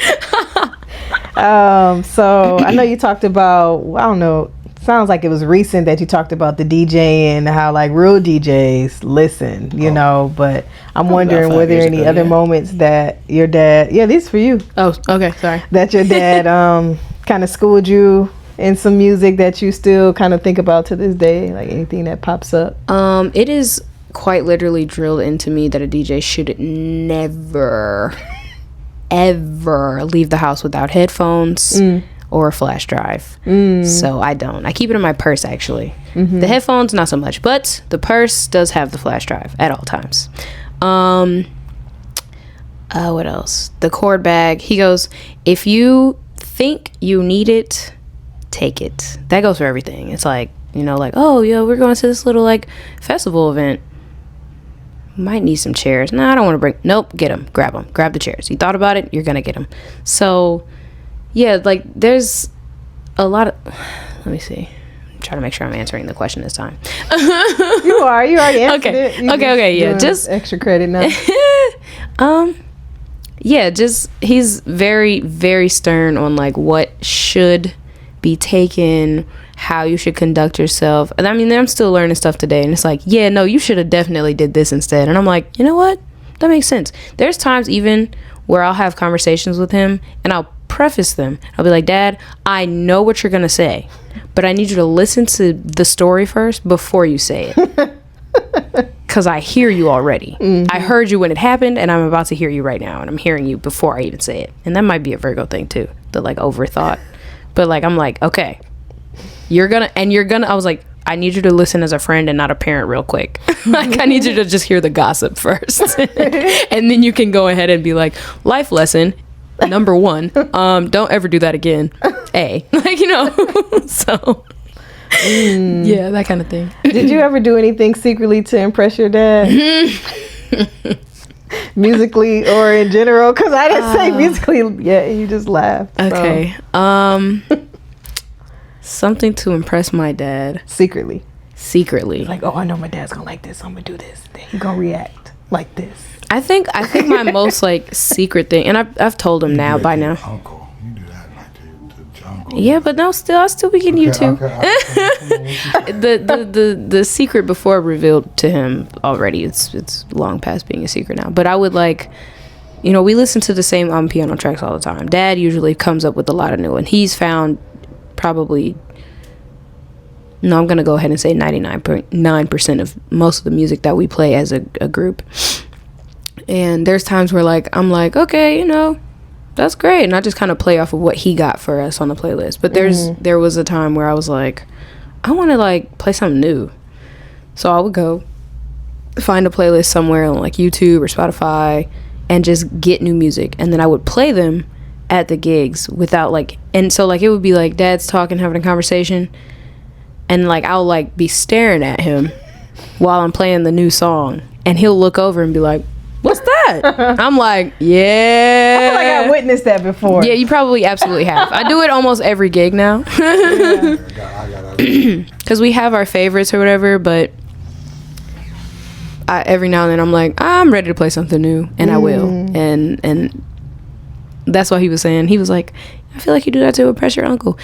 So I know you talked about, I don't know, sounds like it was recent that you talked about the DJing and how like real DJs listen, you know, but I'm wondering, were there any other moments that your dad, these for you. Oh, okay, sorry. That your dad kind of schooled you in some music that you still kind of think about to this day, like anything that pops up? It is quite literally drilled into me that a DJ should never ever leave the house without headphones or a flash drive. So I don't. I keep it in my purse, actually. The headphones, not so much, but the purse does have the flash drive at all times. What else? The cord bag. He goes, if you think you need it, take it. That goes for everything. It's like, you know, like, oh yeah, we're going to this little like festival event, might need some chairs. I don't want to bring, nope, get them, grab the chairs. You thought about it, you're gonna get them. So yeah, like there's a lot of, let me see, I'm trying to make sure I'm answering the question this time. You already answered it. Okay, yeah, just extra credit now. Yeah, just he's very, very stern on like what should be taken, how you should conduct yourself. And I mean, I'm still learning stuff today, and it's like, yeah, no, you should have definitely did this instead. And I'm like, you know what, that makes sense. There's times even where I'll have conversations with him and I'll preface them. I'll be like, Dad, I know what you're gonna say, but I need you to listen to the story first before you say it. Because I hear you already. I heard you when it happened, and I'm about to hear you right now, and I'm hearing you before I even say it. And that might be a Virgo thing too, the like overthought. But like, I'm like, okay, I was like, I need you to listen as a friend and not a parent real quick. Like, I need you to just hear the gossip first. And then you can go ahead and be like, life lesson number 1, don't ever do that again. Like, you know. So yeah, that kind of thing. Did you ever do anything secretly to impress your dad? Musically or in general? Because I didn't say musically yet, you just laughed. Okay. Something to impress my dad. Secretly. Like, oh, I know my dad's gonna like this, I'm gonna do this, then he's gonna react like this. I think my most like secret thing, and I've told him now by now. Uncle, you do that like the jungle. Yeah, but no, I'll still begin you too. The secret before revealed to him already. It's long past being a secret now. But I would like, you know, we listen to the same piano tracks all the time. Dad usually comes up with a lot of new, and he's found probably, no, I'm gonna go ahead and say 99.9% of most of the music that we play as a group. And there's times where like I'm like, okay, you know, that's great, and I just kind of play off of what he got for us on the playlist. But there was a time where I was like, I want to like play something new, so I would go find a playlist somewhere on like YouTube or Spotify and just get new music, and then I would play them at the gigs without like, and so like it would be like Dad's talking, having a conversation, and like I'll like be staring at him while I'm playing the new song, and he'll look over and be like, what's that? that? I'm like, I feel like I yeah. witnessed that before. Yeah, you probably absolutely have. I do it almost every gig now. I gotta Because we have our favorites or whatever, but every now and then I'm like, I'm ready to play something new, and I will. And that's what he was saying. He was like, I feel like you do that to impress your uncle.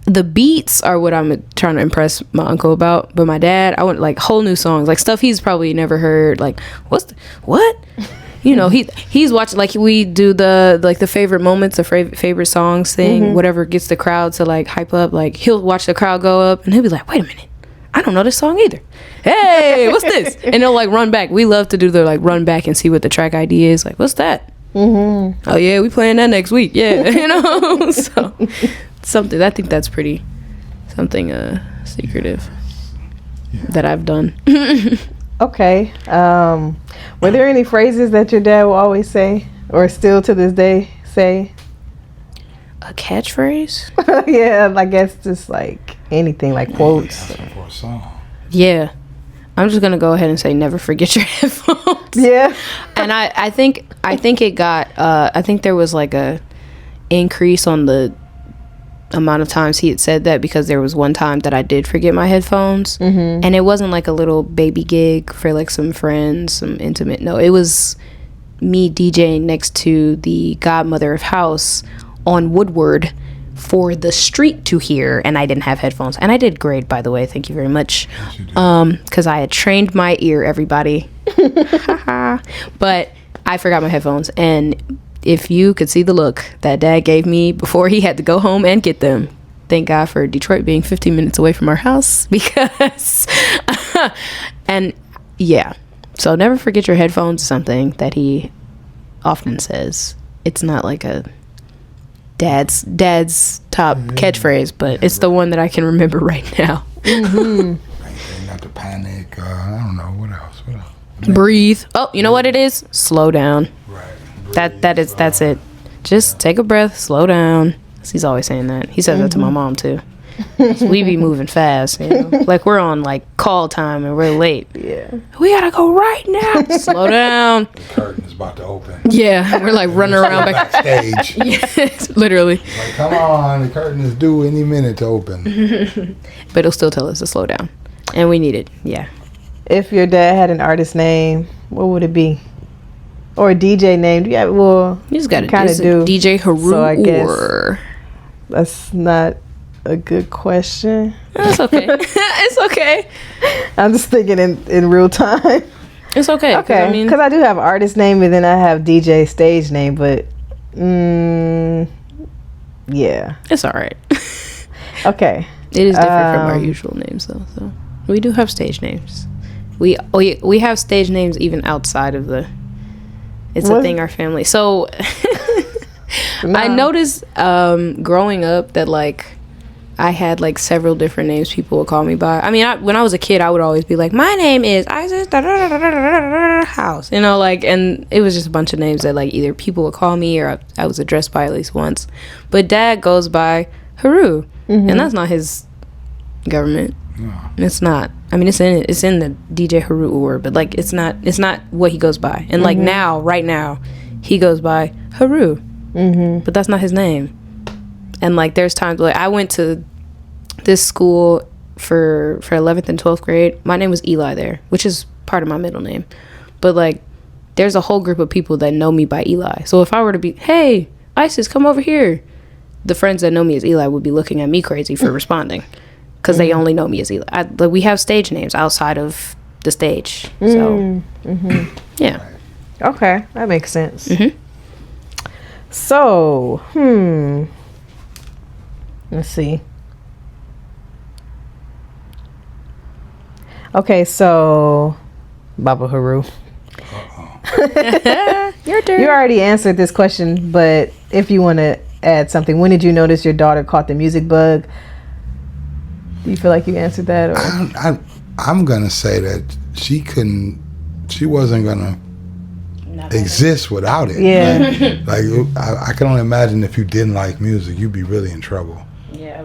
The beats are what I'm trying to impress my uncle about, but my dad, I want like whole new songs, like stuff he's probably never heard. Like, what? You know, he's watching, like we do the favorite moments, the favorite songs thing, whatever gets the crowd to like hype up. Like he'll watch the crowd go up, and he'll be like, wait a minute, I don't know this song either. Hey, what's this? And they'll like run back. We love to do the like run back and see what the track idea is. Like, what's that? Oh yeah, we playing that next week. Yeah, you know. So something, I think that's pretty something secretive that I've done. Okay. Were there any phrases that your dad will always say, or still to this day say? A catchphrase? Yeah, I guess just like anything, like quotes. asking for a song. Yeah. I'm just gonna go ahead and say never forget your headphones. Yeah. And I think it got I think there was like a increase on the amount of times he had said that, because there was one time that I did forget my headphones, and it wasn't like a little baby gig for like some friends, some intimate. No, it was me DJing next to the godmother of house on Woodward for the street to hear, and I didn't have headphones, and I did great, by the way, thank you very much. Because I had trained my ear, everybody. But I forgot my headphones, and if you could see the look that dad gave me before he had to go home and get them. Thank God for Detroit being 15 minutes away from our house, because and yeah, so never forget your headphones is something that he often says. It's not like a dad's top catchphrase, but it's the one that I can remember right now. Not to panic. I don't know what else. Breathe. Oh, you know what it is? Slow down. Right. That's it. Just take a breath, slow down. He's always saying that. He says that to my mom too. So we be moving fast, you know? Like we're on like call time and we're late. Yeah. We gotta go right now. Slow down. The curtain is about to open. Yeah, we're like running around back. Backstage. Yes, literally. Like, come on, the curtain is due any minute to open. But it'll still tell us to slow down, and we need it. Yeah. If your dad had an artist name, what would it be? Or a DJ name? Yeah, well, You just gotta kind of do. DJ Heru, So I guess or that's not a good question. it's okay. It's okay. I'm just thinking in real time. It's okay. Okay, I mean, because I do have artist name and then I have DJ stage name, but yeah. it's all right. Okay. It is different from our usual names, though. So we do have stage names. We have stage names even outside of the. It's a thing our family. So I noticed growing up that like I had like several different names people would call me by. I mean, when I was a kid, I would always be like, my name is Isis House, you know, like, and it was just a bunch of names that like either people would call me or I was addressed by at least once. But dad goes by Heru, and that's not his government. No. It's not. I mean, it's in the DJ Heru or, but like it's not what he goes by. And like right now, he goes by Heru, but that's not his name. And like there's times like I went to this school for 11th and 12th grade. My name was Eli there, which is part of my middle name. But like there's a whole group of people that know me by Eli. So if I were to be, hey, Isis, come over here, the friends that know me as Eli would be looking at me crazy for responding. Because they only know me as Eli. Like we have stage names outside of the stage. So, yeah. Okay, that makes sense. So, let's see. Okay, so Baba Heru. Your turn. You already answered this question, but if you want to add something, when did you notice your daughter caught the music bug? Do you feel like you answered that? Or? I'm gonna say that she wasn't gonna exist without it. Yeah. Like I can only imagine if you didn't like music, you'd be really in trouble. Yeah.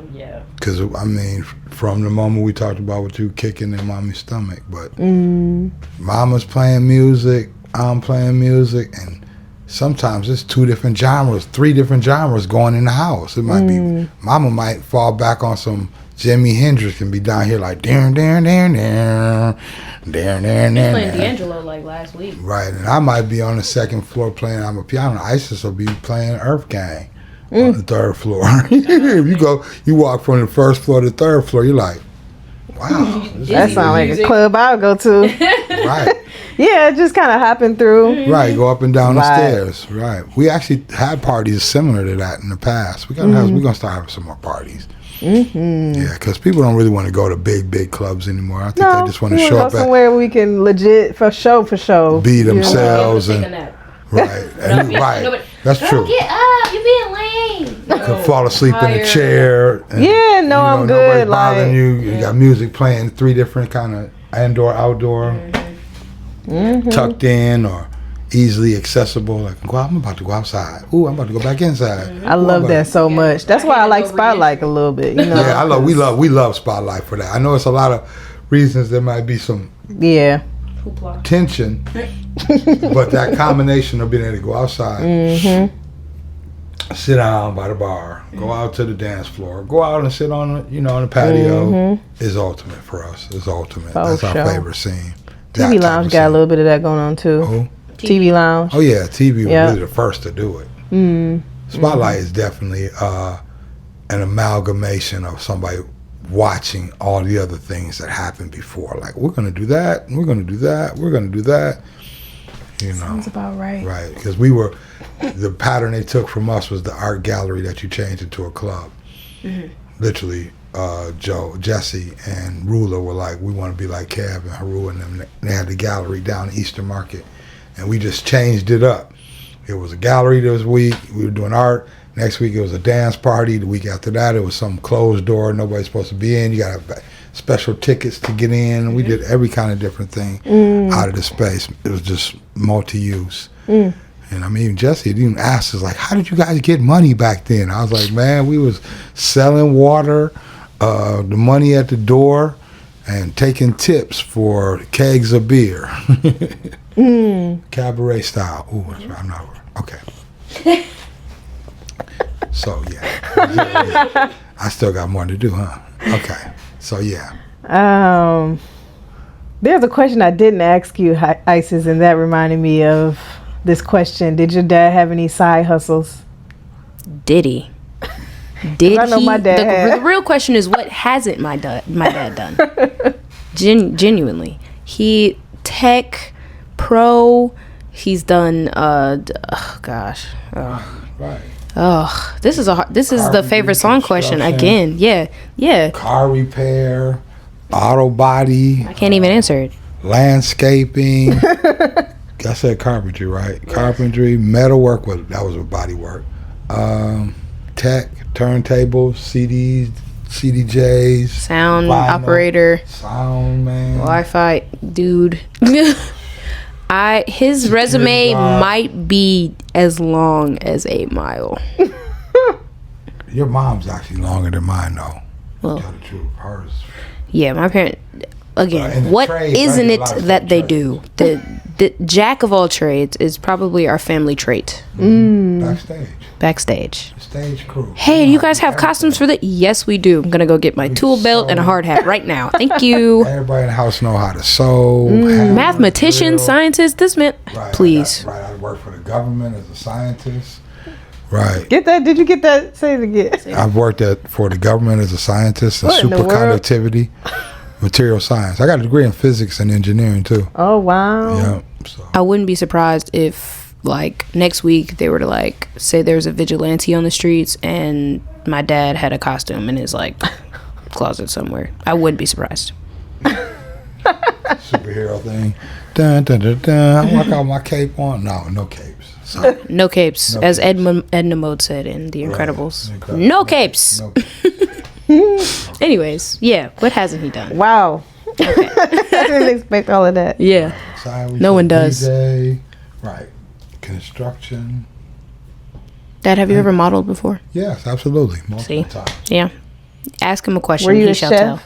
Because I mean, from the moment we talked about with you kicking in mommy's stomach, but mama's playing music, I'm playing music, and sometimes it's 2 different genres, 3 different genres going in the house. It might be, mama might fall back on some Jimi Hendrix and be down here like, darn, darn, darn, darn, darn, darn, darn. Playing D'Angelo like last week. Right, and I might be on the 2nd floor playing, I'm a piano. Isis will be playing Earth Gang on the 3rd floor. You walk from the 1st floor to the 3rd floor, you're like, wow. That sounds like a club I'll go to. Right. Yeah, just kind of hopping through. Right, go up and down the Right. stairs. Right. We actually had parties similar to that in the past. We're gonna start having some more parties. Yeah, because people don't really want to go to big clubs anymore. I think they just want to show up somewhere we can legit for show. be themselves and right. And, right. Nobody, That's true. Get up, you're being lame. Could fall asleep in a chair. And, Yeah, no, I'm good. Nobody's bothering Like, you. You got music playing, 3 different kind of indoor, outdoor, tucked in or easily accessible. Like, I'm about to go outside. Ooh, I'm about to go back inside. I love that so much. That's why I like Spotlight a little bit. You know? Yeah, we love Spotlight for that. I know it's a lot of reasons there might be some tension, but that combination of being able to go outside, sit down by the bar, go out to the dance floor, go out and sit on on the patio is ultimate for us. It's ultimate. That's our favorite scene. TV Lounge got a little bit of that going on too. Who? TV Lounge. Oh yeah, TV was really the first to do it. Spotlight is definitely an amalgamation of somebody watching all the other things that happened before. Like, we're gonna do that, and we're gonna do that, we're gonna do that. Sounds about right. Right, because the pattern they took from us was the art gallery that you changed into a club. Literally, Jesse, and Ruler were like, we want to be like Kev and Heru and them. They had the gallery down in Eastern Market, and we just changed it up. It was a gallery this week. We were doing art. Next week it was a dance party. The week after that it was some closed door. Nobody's supposed to be in. You got to have special tickets to get in. We did every kind of different thing out of the space. It was just multi-use. And I mean, Jesse even asked us, like, how did you guys get money back then? I was like, man, we was selling water, the money at the door, and taking tips for kegs of beer. Cabaret style. Ooh, that's right. I'm not okay. So yeah, I still got more to do, huh? Okay. So yeah. There's a question I didn't ask you, Isis, and that reminded me of this question. Did your dad have any side hustles? Did he? Did I know he? my dad The real question is, what hasn't my dad done? Genuinely, he tech pro. He's done. Right. Oh, this is the favorite song question again. Yeah. Car repair, auto body. I can't even answer it. Landscaping. I said carpentry, right? Yes. Carpentry, metalwork. Well, that was with body work. Tech, turntables, CDs, CDJs, sound vinyl, operator, sound man, Wi-Fi dude. His resume might be as long as 8 Mile. Your mom's actually longer than mine, though. Well, tell the truth, hers. Yeah, my parent. Again, what isn't it that they do? The jack of all trades is probably our family trait. Backstage. Stage crew. Hey, do you guys have costumes for that? Yes, we do. I'm gonna go get my tool belt and a hard hat right now. Thank you. Everybody in the house know how to sew. Mathematician, scientist. This man, please. I work for the government as a scientist. Right. Get that? Did you get that? Say it again. I've worked for the government as a scientist in superconductivity, material science. I got a degree in physics and engineering too. Oh wow. Yeah. So. I wouldn't be surprised if, like, next week they were to, like, say there's a vigilante on the streets and my dad had a costume in his, like, closet somewhere. I wouldn't be surprised. Superhero thing. Dun, dun, dun, dun. I walk out my cape on. No capes. Sorry. No capes, as Edna Mode said in The Incredibles. Right. No capes. No capes. Anyways, yeah. What hasn't he done? Wow. Okay. I didn't expect all of that. Yeah. No one does. DJ, right. Construction. Dad, have you ever modeled before? Yes, absolutely. Multiple times. Yeah. Ask him a question. Were you he a shall chef? tell.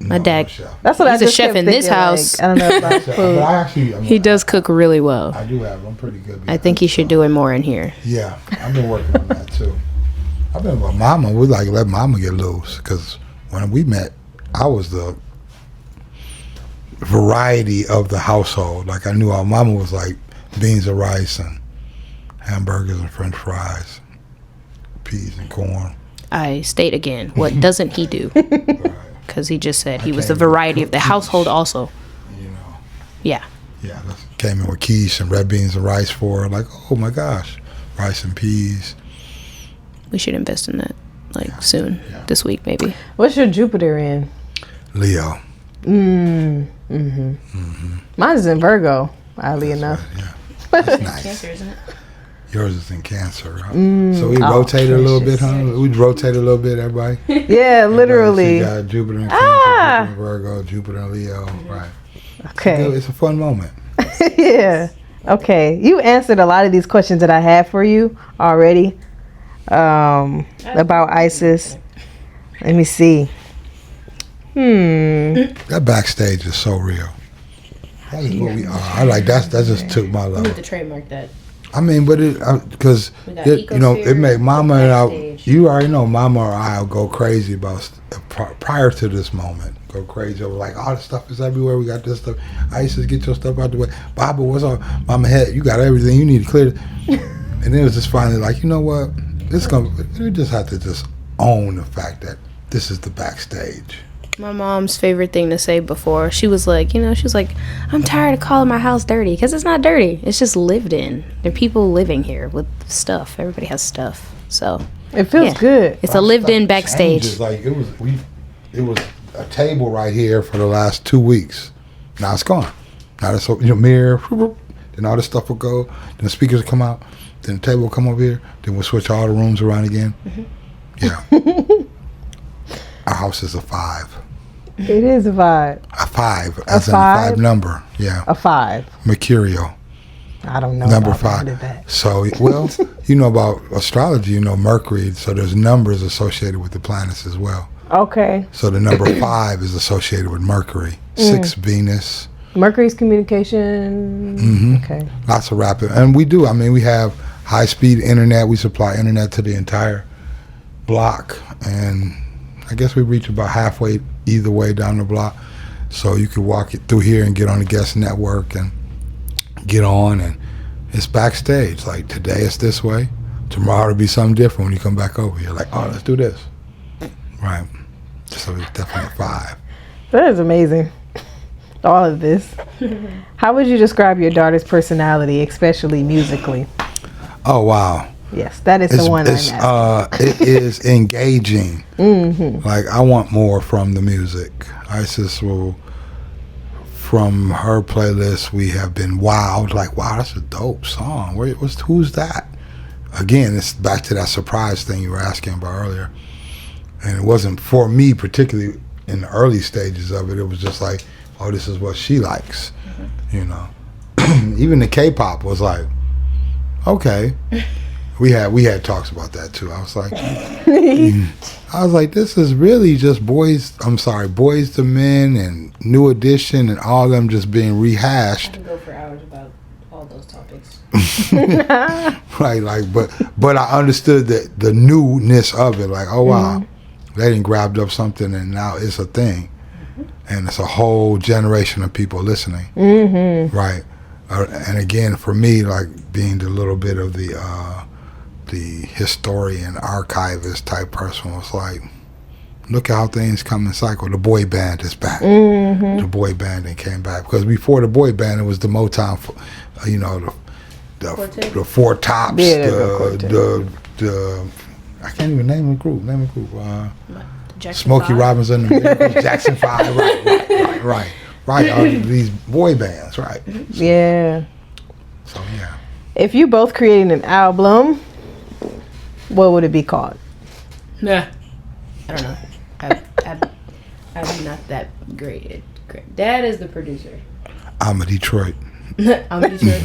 My dad, chef. That's what He's I a just chef kept in this thinking, house. I don't know about But food. I actually, he does cook really well. I do have. I'm pretty good. I think he should do it more in here. Yeah, I've been working on that too. I've been with Mama. We like let Mama get loose because when we met, I was the variety of the household. Like I knew our Mama was like beans and rice and hamburgers and French fries, peas and corn. I state again, what doesn't he do? Right. Because he just said he I was the can't even variety of cook the household quiche. also. You know. Yeah. Yeah, came in with quiche and red beans and rice for her. Like, oh my gosh, rice and peas. We should invest in that, like, soon. Yeah. This week, maybe. What's your Jupiter in? Leo. Mine's in Virgo, oddly That's enough. right, yeah. That's nice. Cancer, isn't it? Yours is in Cancer, right? So we Oh, rotated a little bit, precious. huh? We rotated a little bit, everybody. Yeah, literally. So you got Jupiter in Cancer, Ah! Jupiter in Virgo, Jupiter in Leo, right? Okay. It's a fun moment. Yeah. Okay. You answered a lot of these questions that I have for you already. About ISIS. Let me see. That backstage is so real. That is what we are. I like that just took my We love. need to trademark that. I mean, but because We got you know, it Ecosphere, make Mama and I. backstage. You already know, Mama or I'll go crazy about prior to this moment. Go crazy over like all the stuff is everywhere. We got this stuff. ISIS, get your stuff out the way. Baba, what's up? Mama, head, you got everything you need to clear. And then it was just finally like, you know what? We just have to just own the fact that this is the backstage. My mom's favorite thing to say before, she was like, I'm tired of calling my house dirty. Because it's not dirty. It's just lived in. There are people living here with stuff. Everybody has stuff. So, It feels yeah. good. It's a lived-in Stuff backstage. changes. Like it was a table right here for the last 2 weeks. Now it's gone. Now it's mirror. Then all this stuff will go. Then the speakers will come out. Then the table will come over here. Then we'll switch all the rooms around again. Yeah. Our house is a 5. It is a vibe. A 5, as in a 5? 5 number. Yeah. A 5. Mercurial. I don't know. Number about 5. that. So, well, you know about astrology, you know Mercury. So there's numbers associated with the planets as well. Okay. So the number 5 is associated with Mercury. 6, Venus. Mercury's communication. Okay. Lots of rapid. And we do. I mean, we have high-speed internet. We supply internet to the entire block. And I guess we reach about halfway either way down the block. So you could walk it through here and get on the guest network and get on. And it's backstage. Like today it's this way. Tomorrow it'll be something different when you come back over here. Like, oh, let's do this. Right. So it's definitely a 5. That is amazing. All of this. How would you describe your daughter's personality, especially musically? Oh, wow. Yes, that is the one I'm asking. It is engaging. Like I want more from the music. Isis will, from her playlist, we have been wowed. Like, wow, that's a dope song. Who's that? Again, it's back to that surprise thing you were asking about earlier. And it wasn't for me particularly in the early stages of it. It was just like, oh, this is what she likes. You know, even the K-pop was like, okay. We had talks about that too. I was like, this is really just Boys to Men and New Edition and all of them just being rehashed. I can go for hours about all those topics. Right, like, but I understood the newness of it. Like, oh wow, they didn't grabbed up something and now it's a thing, and it's a whole generation of people listening. Right, and again, for me, like being the little bit of the historian, archivist type person, was like, look at how things come in cycle. The boy band is back. The boy band came back because before the boy band, it was the Motown, the Four Tops, Yeah, the I can't even name a group. Jackson Smokey 5? Robinson, Jackson 5, right. These boy bands, right? Yeah. So yeah. If you both created an album, what would it be called? Nah. I don't know. I'm not that great. Dad is the producer. I'm a Detroit. I'm in Detroit.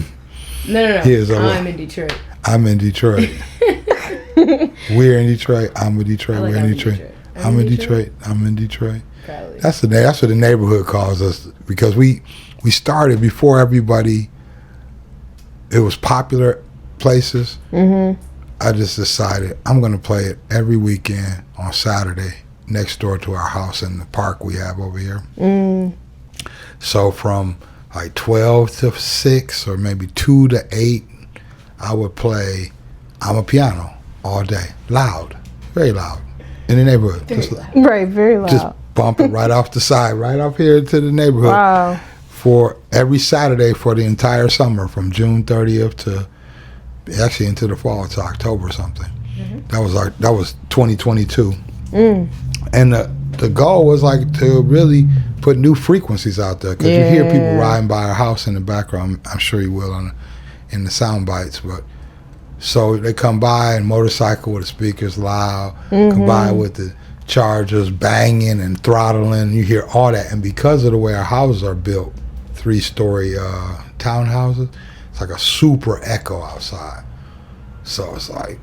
No. Here's I'm in Detroit. I'm in Detroit. We're in Detroit. I'm in Detroit. I like We're I'm in in Detroit. Detroit. I'm in Detroit. I'm in Detroit. Probably. That's what the neighborhood calls us, because we started before everybody. It was popular places. Mm-hmm. I just decided I'm going to play it every weekend on Saturday next door to our house in the park we have over here. Mm. So from like 12 to 6 or maybe 2 to 8, I would play I'm a piano all day, loud, very loud, in the neighborhood. Right, very loud. Just bump it right off the side, right up here to the neighborhood. Wow. For every Saturday for the entire summer, from June 30th to actually into the fall to October or something. Mm-hmm. That was 2022. Mm. And the goal was like to really put new frequencies out there, because you hear people riding by our house in the background. I'm sure you will in the sound bites, but so they come by and motorcycle with the speakers loud, come by with the chargers banging and throttling. You hear all that, and because of the way our houses are built, 3-story townhouses, it's like a super echo outside. So it's like,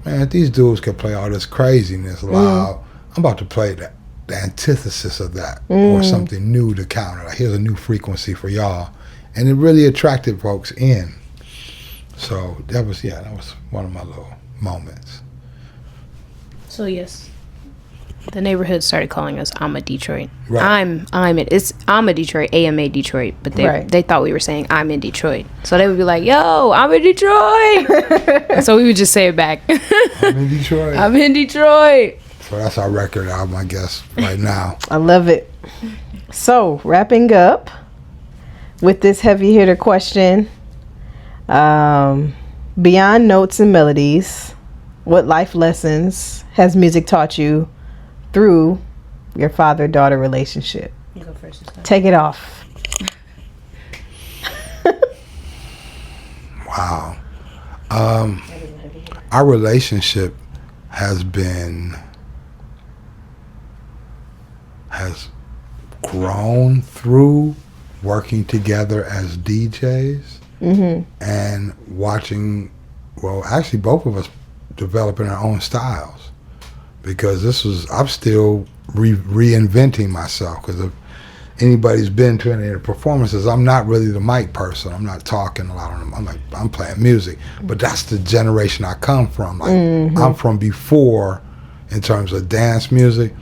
man, if these dudes can play all this craziness loud, I'm about to play the antithesis of that, or something new to counter. Like, here's a new frequency for y'all, and it really attracted folks in. So that was one of my little moments. So yes, the neighborhood started calling us I'm a Detroit. Right. I'm a Detroit, AMA Detroit, but Right. they thought we were saying I'm in Detroit. So they would be like, yo, I'm in Detroit. And so we would just say it back. I'm in Detroit. I'm in Detroit. So that's our record album, I guess, right now. I love it. So, wrapping up with this heavy hitter question, beyond notes and melodies, what life lessons has music taught you through your father-daughter relationship? You go first this time. Take it off. Wow. Our relationship has grown through working together as DJs and watching, well, actually both of us developing our own styles, because I'm still reinventing myself, because if anybody's been to any of the performances, I'm not really the mic person. I'm not talking a lot on them. I'm playing music, but that's the generation I come from. Like, I'm from before in terms of dance music.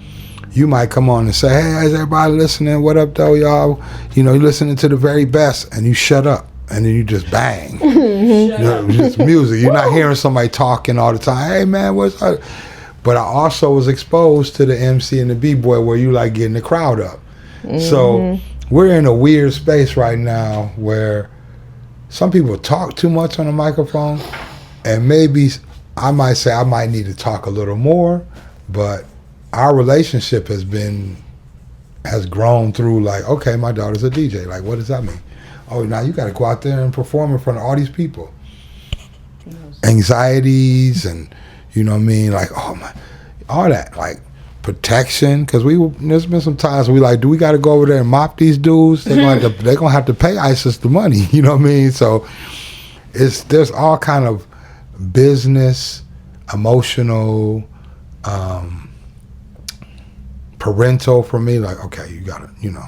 You might come on and say, hey, is everybody listening? What up, though, y'all? You know, you're listening to the very best, and you shut up, and then you just bang. Just music. You're not hearing somebody talking all the time. Hey, man, what's up? But I also was exposed to the MC and the B-boy, where you like getting the crowd up. So we're in a weird space right now where some people talk too much on the microphone, and maybe I might say I might need to talk a little more, but our relationship has grown through, like, okay, my daughter's a DJ. Like, what does that mean? Oh, now you got to go out there and perform in front of all these people. Anxieties and, you know what I mean? Like, oh my, all that, like protection. Because there's been some times we like, do we got to go over there and mop these dudes? They're gonna have to pay ISIS the money. You know what I mean? So there's all kind of business, emotional, parental for me. Like, okay, you got to, you know,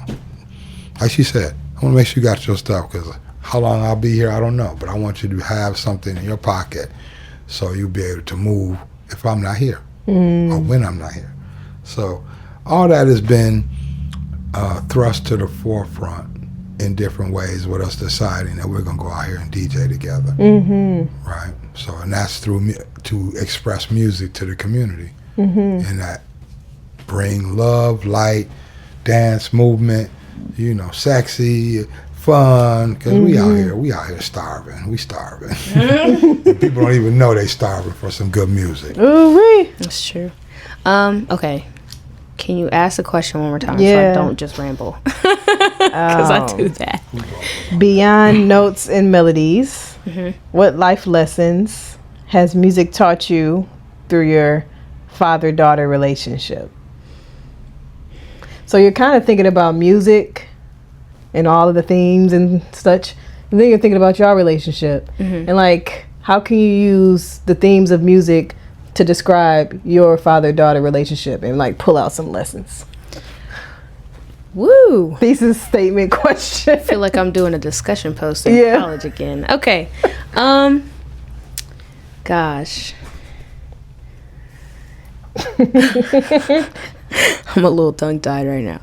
like she said, I want to make sure you got your stuff, because how long I'll be here, I don't know. But I want you to have something in your pocket so you'll be able to move if I'm not here or when I'm not here. So all that has been thrust to the forefront in different ways, with us deciding that we're going to go out here and DJ together. Right? So, and that's through to express music to the community. And that bring love, light, dance, movement, you know, sexy, fun, because we out here starving. We starving. And people don't even know they starving for some good music. Ooh-wee. That's true. Okay. Can you ask the question one more time so Yeah. I don't just ramble? Because I do that. Beyond notes and melodies, what life lessons has music taught you through your father-daughter relationship? So you're kind of thinking about music and all of the themes and such, and then you're thinking about your relationship. And like, how can you use the themes of music to describe your father-daughter relationship and like pull out some lessons. Woo! Thesis statement question. I feel like I'm doing a discussion post in Yeah. college again. Okay. Gosh. I'm a little tongue-tied right now.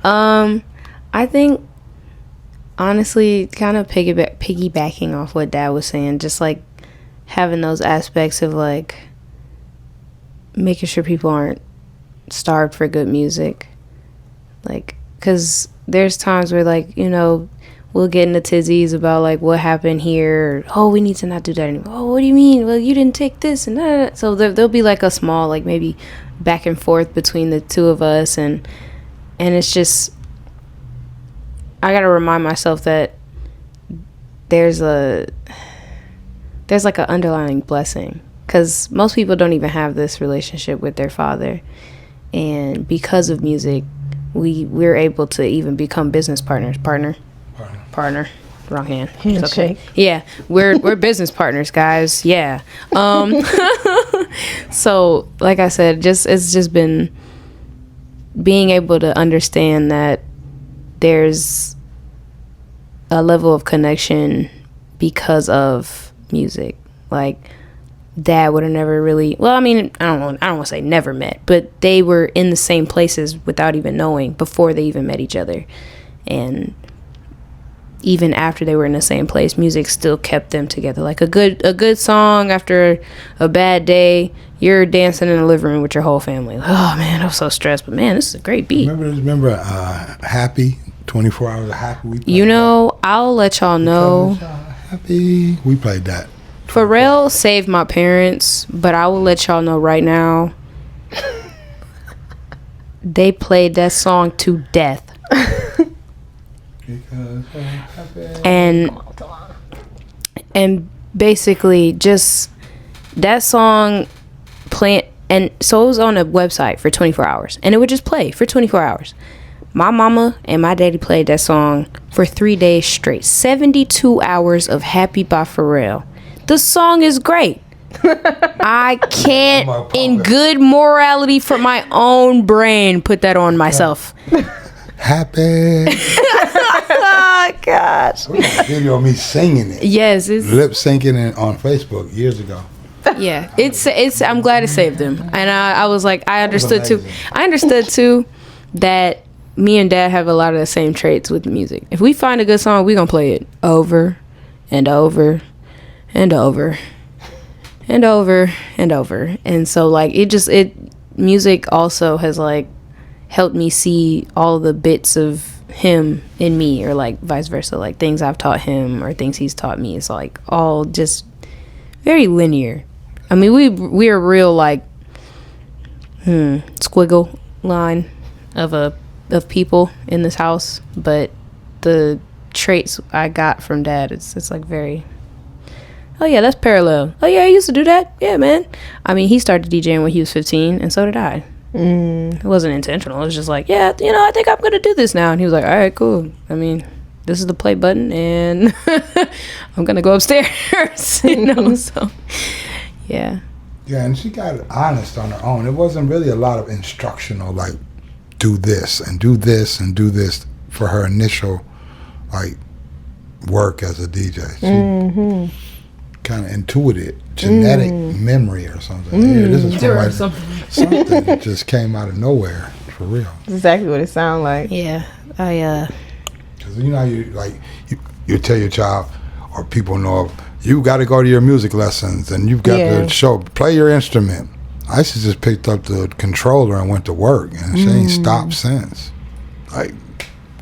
I think, honestly, kind of piggybacking off what Dad was saying, just like having those aspects of like making sure people aren't starved for good music. Like, because there's times where, like, you know, we'll get into tizzies about like what happened here. Or, oh, we need to not do that anymore. Oh, what do you mean? Well, you didn't take this and that. So there'll be like a small, like maybe back and forth between the two of us, and it's just, I gotta remind myself that there's like an underlying blessing, because most people don't even have this relationship with their father, and because of music we're able to even become business partners. Partner, wrong hand. It's okay. Yeah, we're business partners, guys. Yeah. So like I said, it's just been being able to understand that there's a level of connection because of music. Like, Dad would have never really, well, I mean, I don't want to say never met, but they were in the same places without even knowing before they even met each other. And even after they were in the same place, music still kept them together. Like a good song after a bad day, you're dancing in the living room with your whole family. Oh man, I was so stressed, but man, this is a great beat. Remember Happy, 24 Hours of Happy? You know, I'll let y'all know. Happy. We played that. Pharrell saved my parents, but I will let y'all know right now, they played that song to death. And basically just that song playing, and so it was on a website for 24 hours, and it would just play for 24 hours. My mama and my daddy played that song for 3 days straight. 72 hours of Happy by Pharrell. The song is great. I can't, in good morality for my own brain, put that on myself. Happy. Oh, gosh. We got a video of me singing it. Yes. It's, lip syncing it on Facebook years ago. Yeah. It's. I'm glad it saved them. And I was like, I understood too. I understood too that me and Dad have a lot of the same traits with music. If we find a good song, we're going to play it over and over and over and over and over. And so like music also has like helped me see all the bits of him in me, or like vice versa, like things I've taught him or things he's taught me. It's like all just very linear. I mean, we are real like squiggle line of people in this house, but the traits I got from Dad, it's like very, oh yeah, that's parallel. Oh yeah, I used to do that. Yeah, man. I mean, he started DJing when he was 15, and so did I. It wasn't intentional. It was just like, yeah, you know, I think I'm gonna do this now. And he was like, all right, cool. I mean, this is the play button, and I'm gonna go upstairs. You know, so yeah. Yeah, and she got honest on her own. It wasn't really a lot of instructional, like do this and do this and do this for her initial like work as a DJ. She kind of intuited, genetic memory or something. Yeah, this is from something that just came out of nowhere, for real. That's exactly what it sounded like. Yeah, because you know, you tell your child, or people know, you got to go to your music lessons and you've got to play your instrument. I just picked up the controller and went to work, and she ain't stopped since. Like,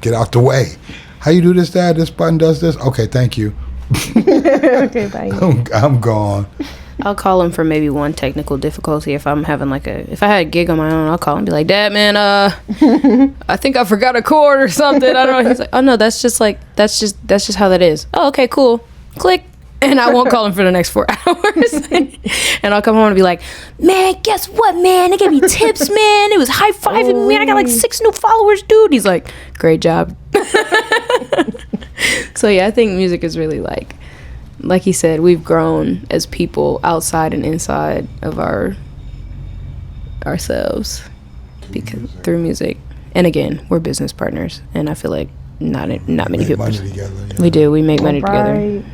get out the way. How you do this, Dad? This button does this? Okay, thank you. Okay, bye. I'm gone. I'll call him for maybe one technical difficulty. If I'm having if I had a gig on my own, I'll call him and be like, Dad, man, I think I forgot a chord or something. I don't know. He's like, oh no, that's just how that is. Oh, okay, cool. Click. And I won't call him for the next 4 hours. And I'll come home and be like, man, guess what, man? They gave me tips, man. It was high-fiving me. I got like 6 new followers, dude. He's like, great job. So yeah, I think music is really like he said, we've grown as people outside and inside of our ourselves through music. And again, we're business partners, and I feel like not many Make people. money together. Yeah. We do. We make money together. Right.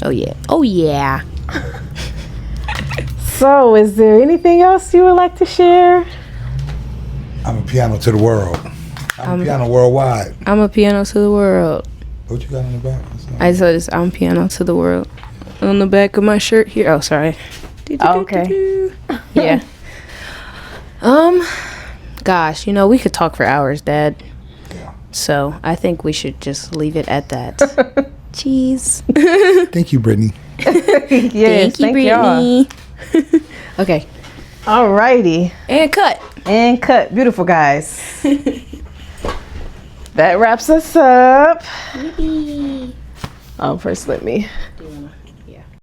Oh yeah. Oh yeah. So, is there anything else you would like to share? I'm a piano to the world. I'm a piano worldwide. I'm a piano to the world. What you got on the back? I saw this. I'm piano to the world. On the back of my shirt here. Oh, sorry. Okay. Yeah. Gosh, we could talk for hours, Dad. Yeah. So I think we should just leave it at that. Cheese. Thank you, Brittany. Yes, thank you, y'all. Brittany. Okay. Alrighty. And cut. And cut. Beautiful, guys. That wraps us up. First let me